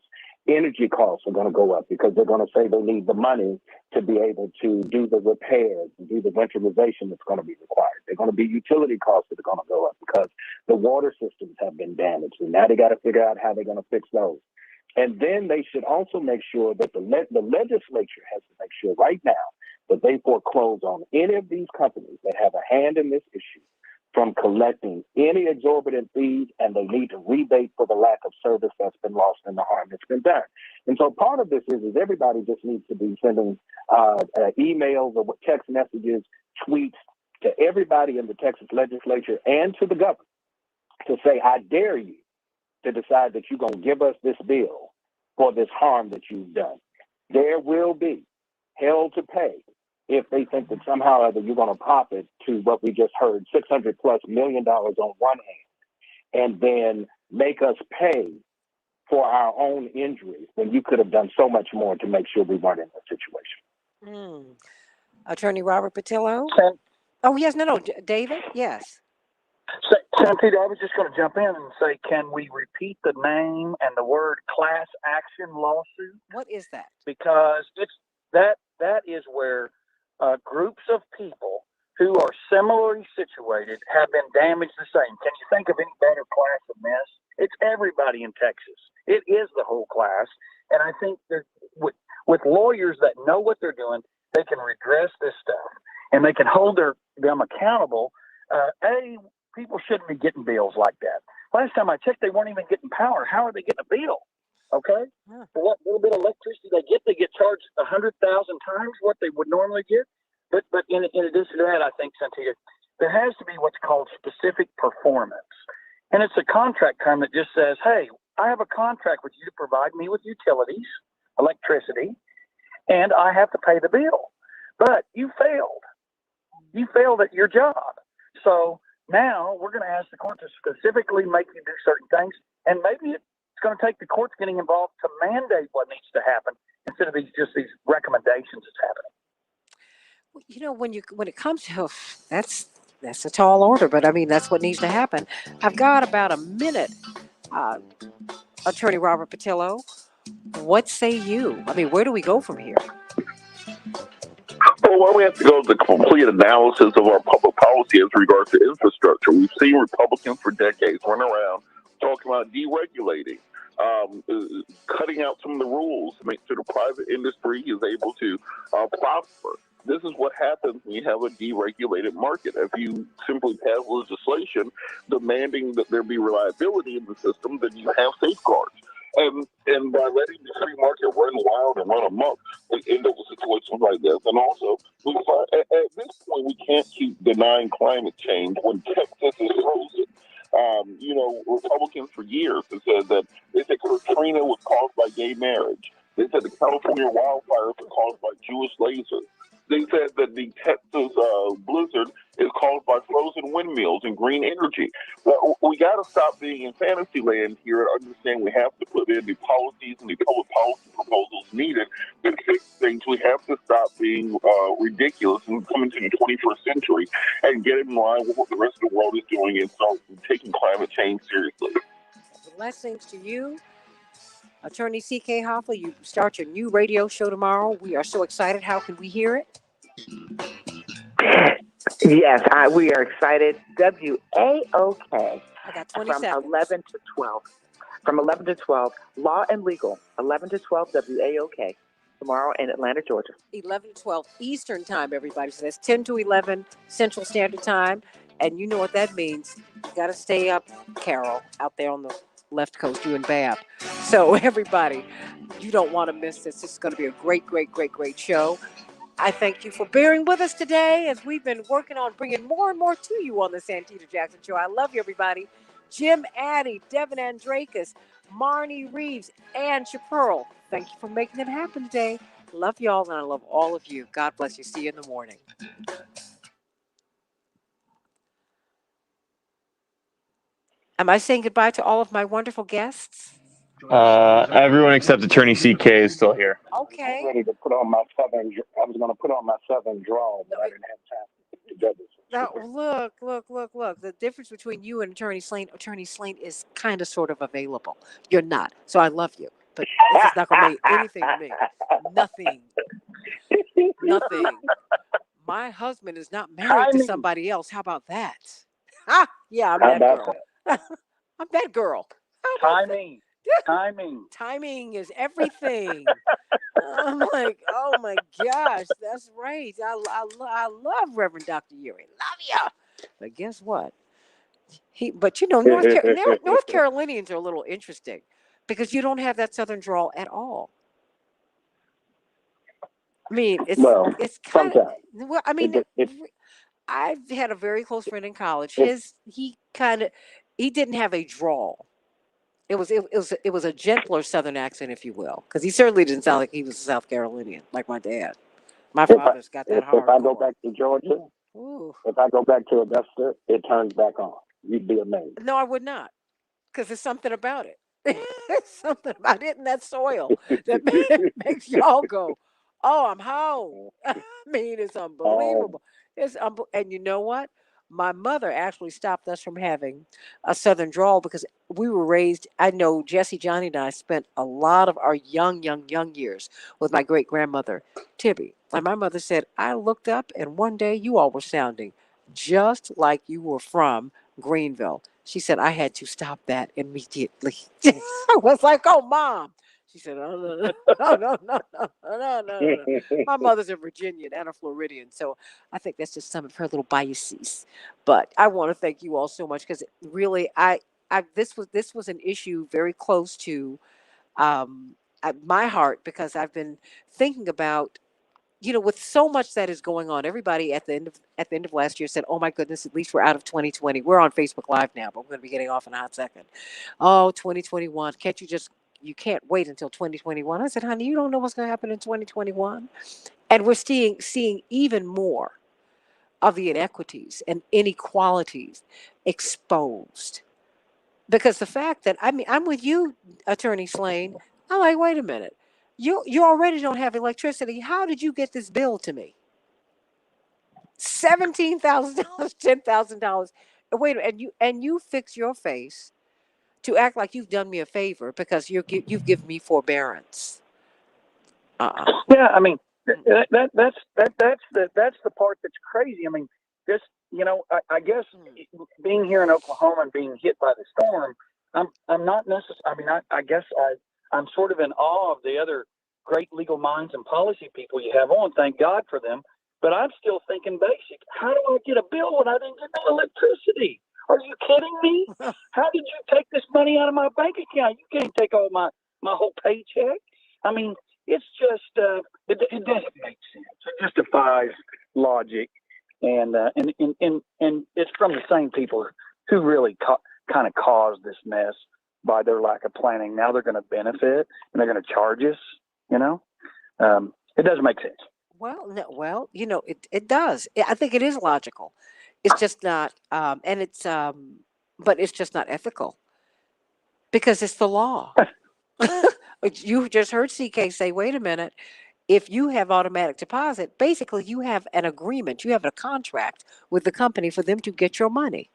Energy costs are going to go up because they're going to say they need the money to be able to do the repairs and do the winterization that's going to be required. They're going to be utility costs that are going to go up because the water systems have been damaged. And now they got to figure out how they're going to fix those. And then they should also make sure that the legislature has to make sure right now that they foreclose on any of these companies that have a hand in this issue from collecting any exorbitant fees, and they need to rebate for the lack of service that's been lost and the harm that's been done. And so part of this is everybody just needs to be sending emails or text messages, tweets to everybody in the Texas legislature and to the governor to say, I dare you to decide that you're going to give us this bill for this harm that you've done. There will be hell to pay if they think that somehow or other you're going to pop it to what we just heard, $600+ million on one hand, and then make us pay for our own injuries when you could have done so much more to make sure we weren't in that situation. Attorney Robert Patillo? Oh, yes, no, David? Yes. Santita, I was just going to jump in and say, can we repeat the name and the word class action lawsuit? What is that? Because that is where groups of people who are similarly situated have been damaged the same. Can you think of any better class of mess? It's everybody in Texas. It is the whole class. And I think that with lawyers that know what they're doing, they can redress this stuff and they can hold them accountable. People shouldn't be getting bills like that. Last time I checked, they weren't even getting power. How are they getting a bill? Okay? Yeah. For what little bit of electricity they get charged 100,000 times what they would normally get. But in addition to that, I think, Santita, there has to be what's called specific performance. And it's a contract term that just says, hey, I have a contract with you to provide me with utilities, electricity, and I have to pay the bill. But you failed. You failed at your job. So now we're going to ask the court to specifically make you do certain things, and maybe it's going to take the courts getting involved to mandate what needs to happen instead of these recommendations that's happening. Well, you know, when it comes to that's a tall order, but I mean that's what needs to happen. I've got about a minute, Attorney Robert Patillo. What say you? I mean, where do we go from here? Well, we have to go to the complete analysis of our public policy as regards to infrastructure. We've seen Republicans for decades run around talking about deregulating, cutting out some of the rules to make sure the private industry is able to prosper. This is what happens when you have a deregulated market. If you simply pass legislation demanding that there be reliability in the system, then you have safeguards. And by letting the free market run wild and run amok, we end up with situations like this. And also, at this point, we can't keep denying climate change when Texas is frozen. Republicans for years have said that they said Katrina was caused by gay marriage. They said the California wildfires were caused by Jewish lasers. They said that the Texas blizzard is caused by frozen windmills and green energy. But we got to stop being in fantasy land here and understand we have to put in the policies and the public policy proposals needed to fix things. We have to stop being ridiculous and come into the 21st century and get in line with what the rest of the world is doing and start taking climate change seriously. Blessings to you. Attorney C.K. Hoffler, you start your new radio show tomorrow. We are so excited. How can we hear it? Yes, we are excited. WAOK. I got 20 seconds. From 11 to 12. From 11 to 12, Law and Legal. 11 to 12, WAOK. Tomorrow in Atlanta, Georgia. 11 to 12 Eastern time, everybody. So that's 10 to 11 Central Standard Time. And you know what that means. You got to stay up, Carol, out there on the left coast, you and Bab. So everybody, you don't want to miss this. This is going to be a great, great, great, great show. I thank you for bearing with us today as we've been working on bringing more and more to you on the Santita Jackson Show. I love you, everybody. Jim Addy, Devin Andrakis, Marnie Reeves, Ann Chaparral. Thank you for making it happen today. Love y'all, and I love all of you. God bless you. See you in the morning. Am I saying goodbye to all of my wonderful guests? Everyone except Attorney CK is still here. Okay. I'm ready to put on my southern. I was going to put on my southern drawl, but I didn't have time to do this. Now, look. The difference between you and Attorney Slane is kind of sort of available. You're not. So I love you. But this is not going to mean anything to me. Nothing. My husband is not married to somebody else. How about that? Yeah, I'm How that about girl. I'm that girl. Timing. Timing is everything. I'm like, oh my gosh, that's right. I love Reverend Dr. Uri. Love you. But guess what? But North Carolinians are a little interesting because you don't have that Southern drawl at all. I mean, it's kind of. Well, I mean, I've had a very close friend in college. He didn't have a drawl. It was a gentler Southern accent, if you will, because he certainly didn't sound like he was a South Carolinian like my dad. My father's got that hard. If I go back to Georgia, ooh. If I go back to Augusta, it turns back on. You'd be amazed. No, I would not, because there's something about it. There's something about it in that soil that makes y'all go, "Oh, I'm home." I mean, it's unbelievable. And you know what? My mother actually stopped us from having a Southern drawl because we were raised. I know Jesse, Johnny, and I spent a lot of our young years with my great grandmother, Tibby. And my mother said, I looked up and one day you all were sounding just like you were from Greenville. She said, I had to stop that immediately. I was like, oh, Mom. She said, oh, no. My mother's a Virginian and a Floridian. So I think that's just some of her little biases. But I want to thank you all so much because really, this was an issue very close to my heart because I've been thinking about, with so much that is going on. Everybody at the end of last year said, "Oh my goodness, at least we're out of 2020." We're on Facebook Live now, but we're going to be getting off in a hot second. Oh, 2021! You can't wait until 2021? I said, "Honey, you don't know what's going to happen in 2021," and we're seeing even more of the inequities and inequalities exposed. Because the fact that I'm with you, Attorney Slane. I'm like, wait a minute. You already don't have electricity. How did you get this bill to me? $17,000, $10,000. Wait, and you fix your face to act like you've done me a favor because you've given me forbearance. Yeah, I mean that's the part that's crazy. I mean, just I guess being here in Oklahoma and being hit by the storm, I'm not necessarily. I mean, I guess I'm sort of in awe of the other great legal minds and policy people you have on. Thank God for them. But I'm still thinking basic. How do I get a bill when I didn't get no electricity? Are you kidding me? How did you take this money out of my bank account? You can't take all my whole paycheck. I mean, it's just it doesn't make sense. It just defies logic, and it's from the same people who really kind of caused this mess by their lack of planning. Now they're going to benefit, and they're going to charge us. It doesn't make sense. Well, no, it does. I think it is logical. It's just not, but it's just not ethical because it's the law. You just heard CK say, wait a minute. If you have automatic deposit, basically you have an agreement, you have a contract with the company for them to get your money.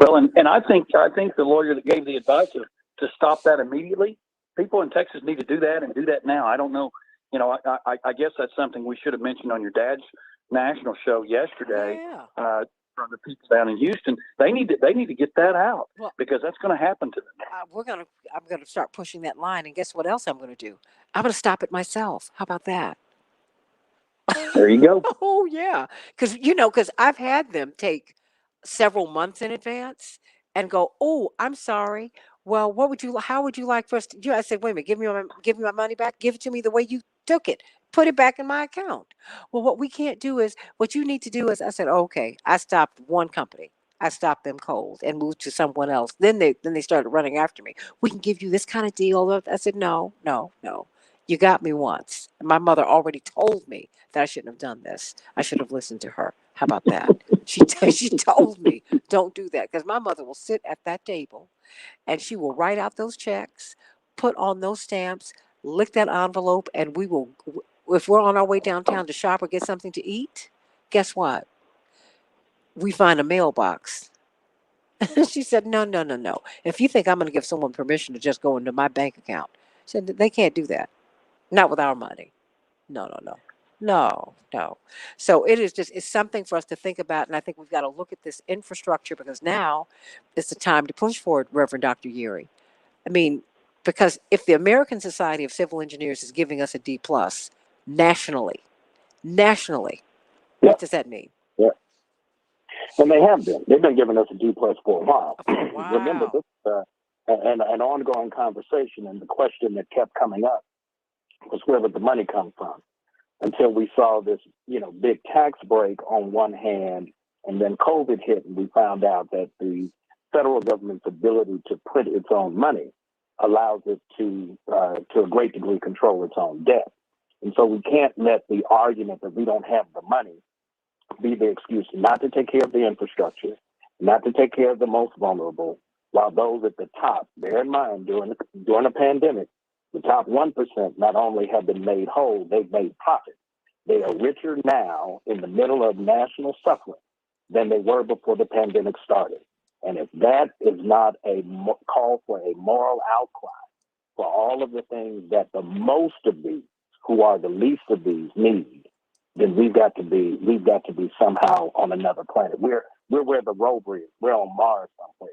Well, and I think the lawyer that gave the advice to stop that immediately, people in Texas need to do that and do that now. I don't know. I guess that's something we should have mentioned on your dad's national show yesterday. Yeah. From the people down in Houston, they need to get that out because that's going to happen to them. I'm gonna start pushing that line, and guess what else I'm gonna do? I'm gonna stop it myself. How about that? There you go. Oh yeah, because I've had them take several months in advance and go, oh, I'm sorry. Well, how would you like for us to do? I said, wait a minute, give me my money back. Give it to me the way you took it. Put it back in my account. Well, what you need to do is, I said, okay, I stopped one company. I stopped them cold and moved to someone else. Then they started running after me. We can give you this kind of deal. I said, no, no, no. You got me once. My mother already told me that I shouldn't have done this. I should have listened to her. How about that? She told me don't do that, because my mother will sit at that table and she will write out those checks, put on those stamps, lick that envelope, and we will. If we're on our way downtown to shop or get something to eat, guess what? We find a mailbox. She said, no, no, no, no. If you think I'm going to give someone permission to just go into my bank account, she said, they can't do that. Not with our money. No, no, no. No, no. So it's something for us to think about. And I think we've got to look at this infrastructure, because now is the time to push forward, Reverend Dr. Yuri. I mean, because if the American Society of Civil Engineers is giving us a D plus nationally, Yeah, what does that mean? yeah. And they have been. They've been giving us a D plus for a while. Remember, Wow. this an ongoing conversation, and the question that kept coming up was, where would the money come from? Until we saw this, big tax break on one hand, and then COVID hit, and we found out that the federal government's ability to print its own money allows it to a great degree, control its own debt. And so we can't let the argument that we don't have the money be the excuse not to take care of the infrastructure, not to take care of the most vulnerable, while those at the top, bear in mind, during a pandemic, the top 1% not only have been made whole, they've made profit. They are richer now in the middle of national suffering than they were before the pandemic started. And if that is not a call for a moral outcry for all of the things that the most of these, who are the least of these, need, then we've got to be somehow on another planet. We're where the rover is. We're on Mars somewhere.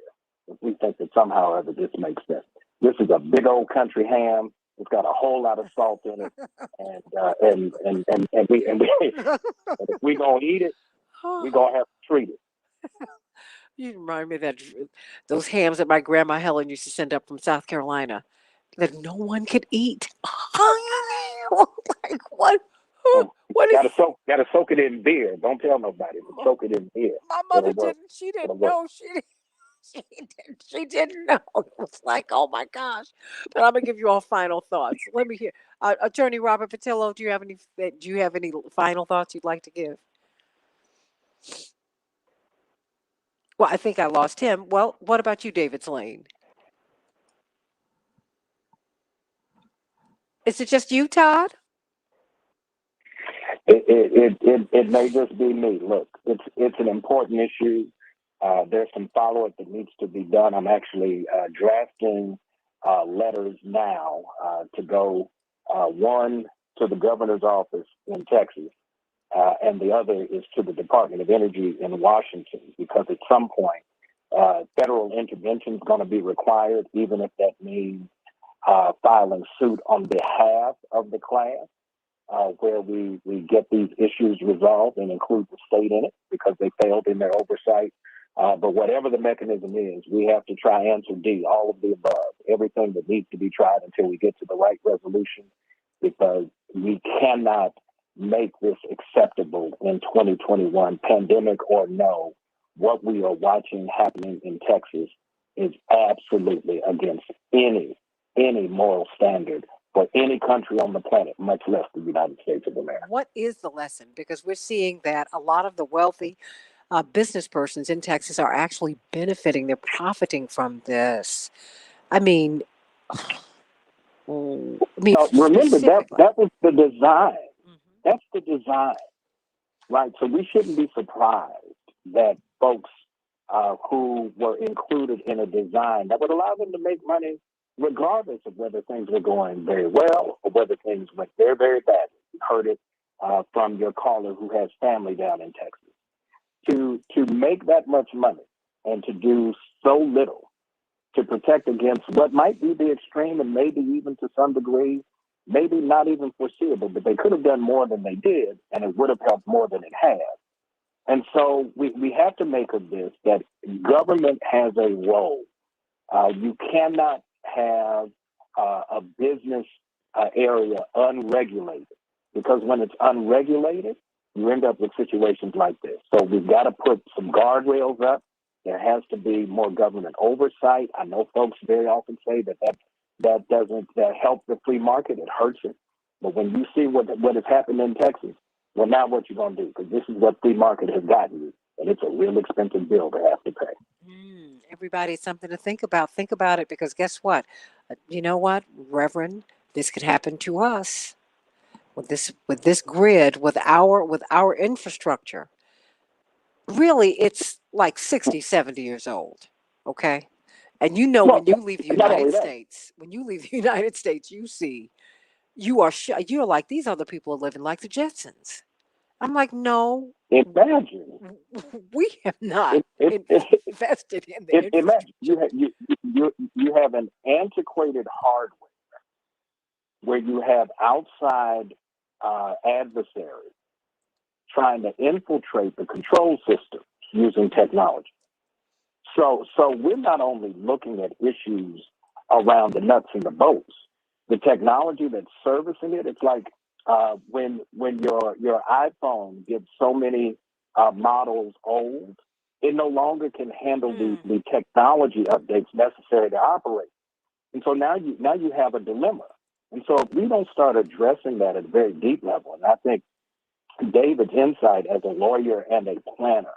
If we think that somehow or other this makes sense. This is a big old country ham. It's got a whole lot of salt in it, and if we gonna eat it, we gonna have to treat it. You remind me of those hams that my grandma Helen used to send up from South Carolina that no one could eat. Like what? What is? Gotta soak it in beer. Don't tell nobody, but soak it in beer. My mother It'll work. didn't. She didn't It'll work. know. She didn't know. It was like, oh my gosh. But I'm gonna give you all final thoughts. Let me hear. Attorney Robert Patillo, do you have any final thoughts you'd like to give? Well, I think I lost him. Well, what about you, David Slane? Is it just you, Todd? It may just be me. Look, it's an important issue. There's some follow-up that needs to be done. I'm actually drafting letters now to go, one to the governor's office in Texas, and the other is to the Department of Energy in Washington, because at some point, federal intervention is going to be required, even if that means filing suit on behalf of the class, where we get these issues resolved and include the state in it because they failed in their oversight. But whatever the mechanism is, we have to try answer D, all of the above, everything that needs to be tried until we get to the right resolution, because we cannot make this acceptable in 2021, pandemic or no. What we are watching happening in Texas is absolutely against any moral standard for any country on the planet, much less the United States of America. What is the lesson? Because we're seeing that a lot of the wealthy business persons in Texas are actually benefiting. They're profiting from this. I mean, remember specifically. that was the design. Mhm. That's the design, right? So we shouldn't be surprised that folks who were included in a design that would allow them to make money regardless of whether things were going very well or whether things went very, very badly. You heard it from your caller who has family down in Texas. To make that much money and to do so little to protect against what might be the extreme and maybe even to some degree, maybe not even foreseeable, but they could have done more than they did, and it would have helped more than it has. And so we have to make of this that government has a role. You cannot have a business area unregulated, because when it's unregulated, you end up with situations like this. So we've got to put some guardrails up. There has to be more government oversight. I know folks very often say that doesn't help the free market. It hurts it. But when you see what has happened in Texas, well, now what you going to do? Because this is what free market has gotten you. And it's a real expensive bill to have to pay. Everybody, it's something to think about. Think about it, because guess what? You know what, Reverend? This could happen to us with this grid, with our infrastructure. Really, it's like 60, 70 years old. Okay? And Well, when you leave the not only United that, States, you're like, these other people are living like the Jetsons. I'm like, no, imagine. we have not invested in the Imagine infrastructure. you have an antiquated hardware where you have outside adversaries trying to infiltrate the control system using technology. So we're not only looking at issues around the nuts and the bolts, the technology that's servicing it. It's like when your iPhone gets so many models old, it no longer can handle the technology updates necessary to operate. And so now you have a dilemma. And so if we don't start addressing that at a very deep level, and I think David's insight as a lawyer and a planner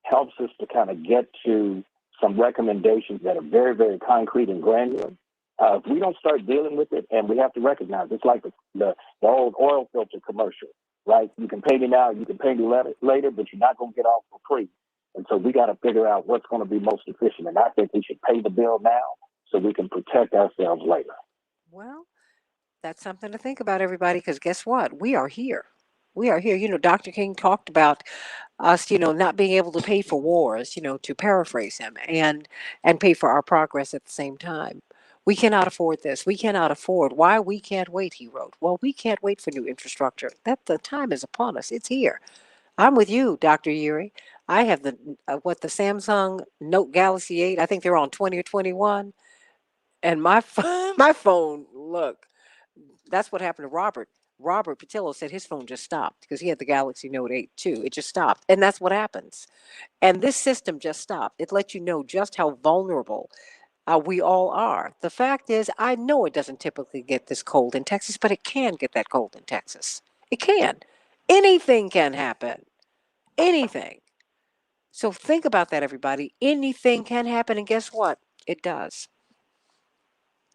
helps us to kind of get to some recommendations that are very, very concrete and granular. If we don't start dealing with it, and we have to recognize it's like the old oil filter commercial, right? You can pay me now, you can pay me later, but you're not going to get off for free. And so we got to figure out what's going to be most efficient. And I think we should pay the bill now so we can protect ourselves later. Well, that's something to think about, everybody, because guess what? We are here. We are here. Dr. King talked about us, not being able to pay for wars, to paraphrase him, and pay for our progress at the same time. We cannot afford this. We cannot afford. Why we can't wait, he wrote. Well, we can't wait for new infrastructure. That the time is upon us. It's here. I'm with you, Dr. Yuri. I have the Samsung Note Galaxy 8. I think they're on 20 or 21. And my my phone, look, that's what happened to Robert. Robert Patillo said his phone just stopped because he had the Galaxy Note 8 too. It just stopped. And that's what happens. And this system just stopped. It lets you know just how vulnerable we all are. The fact is, I know it doesn't typically get this cold in Texas, but it can get that cold in Texas. It can. Anything can happen. Anything. So think about that, everybody. Anything can happen. And guess what? It does.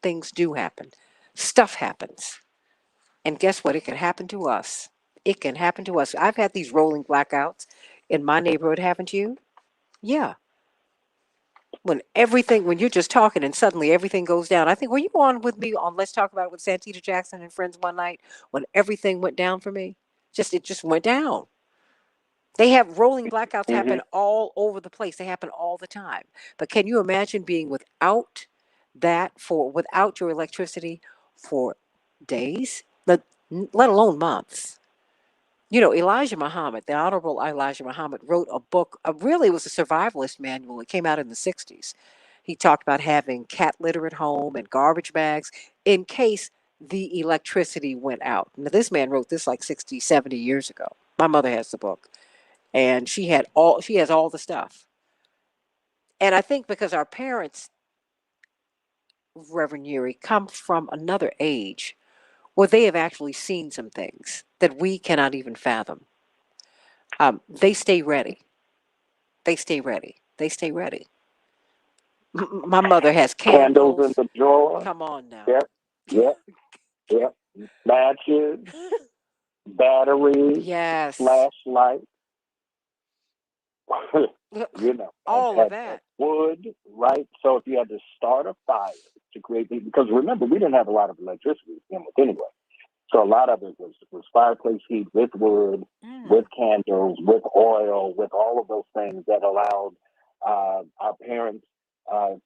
Things do happen. Stuff happens. And guess what? It can happen to us. It can happen to us. I've had these rolling blackouts in my neighborhood, haven't you? Yeah. When you're just talking and suddenly everything goes down. I think, were you on with me on Let's Talk About It with Santita Jackson and friends one night when everything went down for me? It just went down. They have rolling blackouts happen all over the place. They happen all the time. But can you imagine being without your electricity for days, let alone months? Elijah Muhammad, the Honorable Elijah Muhammad, wrote a book. Really, it was a survivalist manual. It came out in the 60s. He talked about having cat litter at home and garbage bags in case the electricity went out. Now, this man wrote this like 60, 70 years ago. My mother has the book, and she has all the stuff. And I think because our parents, Reverend Yuri, come from another age where they have actually seen some things that we cannot even fathom. They stay ready. They stay ready. They stay ready. My mother has Candles in candles. the drawer. Come on now. Yep. Matches, batteries, Yes. flashlight. All of that. Wood, right? So if you had to start a fire to create these, because remember, we didn't have a lot of electricity to begin with anyway. So a lot of it was fireplace heat with wood, with candles, with oil, with all of those things that allowed our parents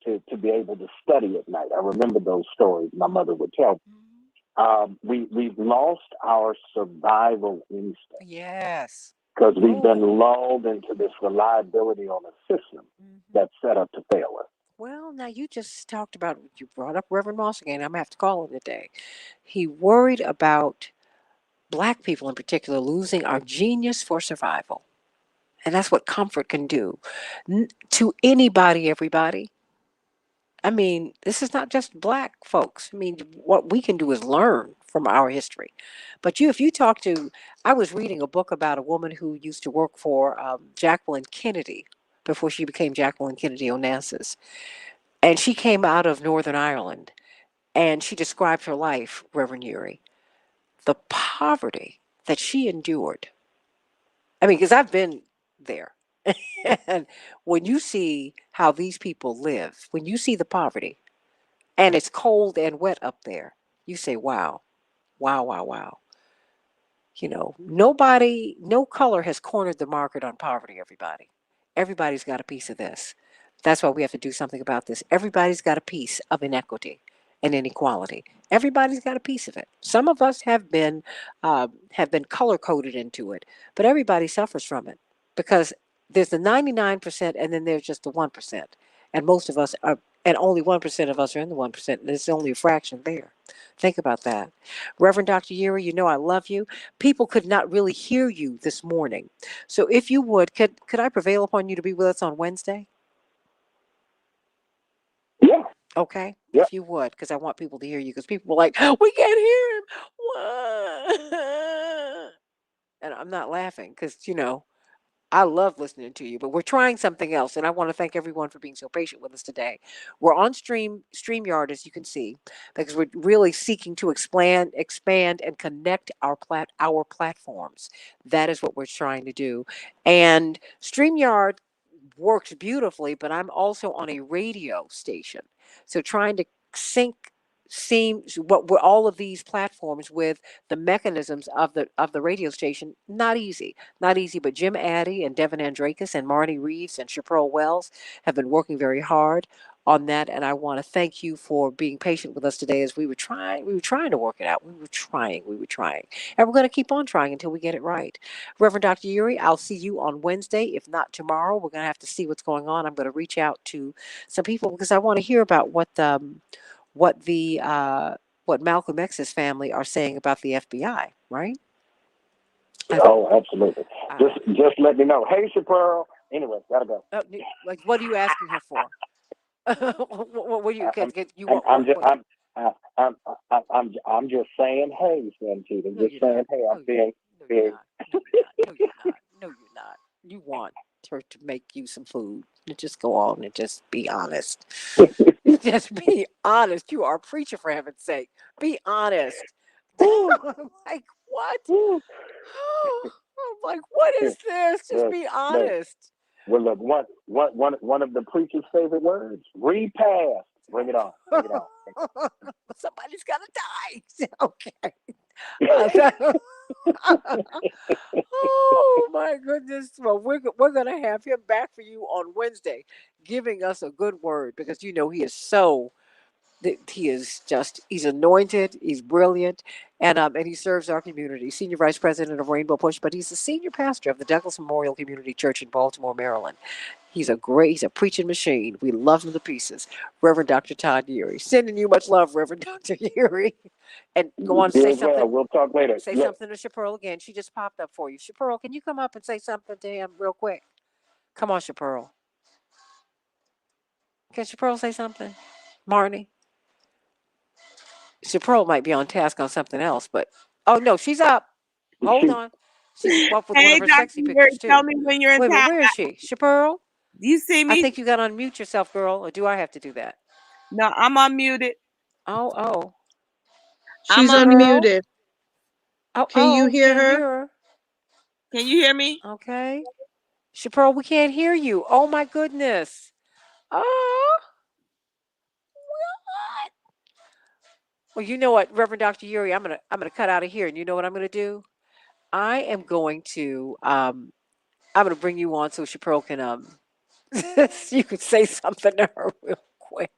to be able to study at night. I remember those stories my mother would tell. We've lost our survival instinct. Yes. Because we've been lulled into this reliability on a system that's set up to fail us. Well, now you brought up Reverend Moss again. I'm going to have to call him today. He worried about Black people in particular losing our genius for survival. And that's what comfort can do to anybody, everybody. I mean, this is not just black folks. I mean, what we can do is learn from our history. But if you talk to, I was reading a book about a woman who used to work for Jacqueline Kennedy before she became Jacqueline Kennedy Onassis. And she came out of Northern Ireland and she described her life, Reverend Yuri, the poverty that she endured. I mean, because I've been there. And when you see how these people live, when you see the poverty, and it's cold and wet up there, you say, wow, wow, wow, wow. Nobody, no color has cornered the market on poverty, everybody. Everybody's got a piece of this. That's why we have to do something about this. Everybody's got a piece of inequity and inequality. Everybody's got a piece of it. Some of us have been color coded into it, but everybody suffers from it because there's the 99% and then there's just the 1%. And most of us are, and only 1% of us are in the 1%. There's only a fraction there. Think about that. Reverend Dr. Yuri, I love you. People could not really hear you this morning. So if you would, could I prevail upon you to be with us on Wednesday? Yeah. Okay, Yeah. if you would, because I want people to hear you. Because people were like, we can't hear him. What? And I'm not laughing because I love listening to you, but we're trying something else, and I want to thank everyone for being so patient with us today. We're on StreamYard, as you can see, because we're really seeking to expand, and connect our platforms. That is what we're trying to do, and StreamYard works beautifully, but I'm also on a radio station, so trying to sync seems what were all of these platforms with the mechanisms of the radio station, not easy, but Jim Addy and Devin Andrakis and Marnie Reeves and Chaparral Wells have been working very hard on that. And I want to thank you for being patient with us today as we were trying to work it out. We were trying. And we're going to keep on trying until we get it right. Reverend Dr. Yuri, I'll see you on Wednesday. If not tomorrow, we're going to have to see what's going on. I'm going to reach out to some people because I want to hear about what the what Malcolm X's family are saying about the FBI, right? Oh, absolutely. Just let me know. Hey, Chaparral. Anyway, gotta go. Like, what are you asking her for? What do you get? You want I'm just what? I'm just saying, hey, Santita. No, Just you're saying, not. hey, No, I'm being no, you're being. not. No, you're not. No, you're not. No, you're not. You want her to make you some food. Just go on and just be honest. Just be honest. You are a preacher, for heaven's sake. Be honest. I'm like, what? I'm like, what is this? Just be Look, honest. well, look, one of the preacher's favorite words: repass. Bring it on. Bring it on. Somebody's got to die. Okay. Uh, oh my goodness. Well, we're going to have him back for you on Wednesday, giving us a good word because he is he is he's anointed, he's brilliant, and he serves our community. Senior Vice President of Rainbow Push, but he's the senior pastor of the Douglas Memorial Community Church in Baltimore, Maryland. He's a preaching machine. We love him to pieces. Reverend Dr. Todd Yuri. Sending you much love, Reverend Dr. Yuri. And go on and You say as well. something. We'll talk later. Say Look, something to Chaparral again. She just popped up for you. Chaparral, can you come up and say something to him real quick? Come on, Chaparral. Can Chaparral say something? Marnie? Chaparral might be on task on something else, but oh no, she's up. Hold she, on. She's up with one Hey, of her Dr. sexy Yuri, pictures tell too. me when you're in Wait a minute, town. where is she? Chaparral? Do you see I me? think you got to unmute yourself, girl, or do I have to do that? No, I'm unmuted. Oh. She's I'm Chaparral? unmuted. Can you Oh, hear can't her? hear her. Can you hear me? Okay. Chaparral, we can't hear you. Oh my goodness. Oh, what? Well, you know what, Reverend Dr. Yuri, I'm gonna cut out of here, and you know what I'm gonna do? I am going to I'm gonna bring you on so Chaparral can you can say something to her real quick.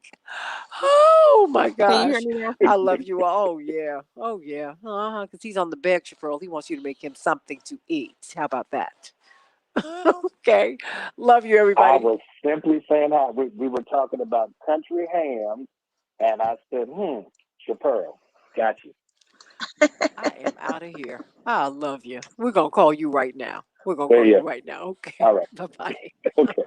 Oh my Can you hear gosh. me now? I love you all. Oh yeah. Oh yeah. Because he's on the bed, Chaparral. He wants you to make him something to eat. How about that? Okay. Love you, I everybody. was simply saying how we were talking about country ham, and I said, Chaparral, got you. I am out of here. I love you. We're gonna call you right now. We're gonna There call you you go. right now. Okay. All right. Bye bye. Okay.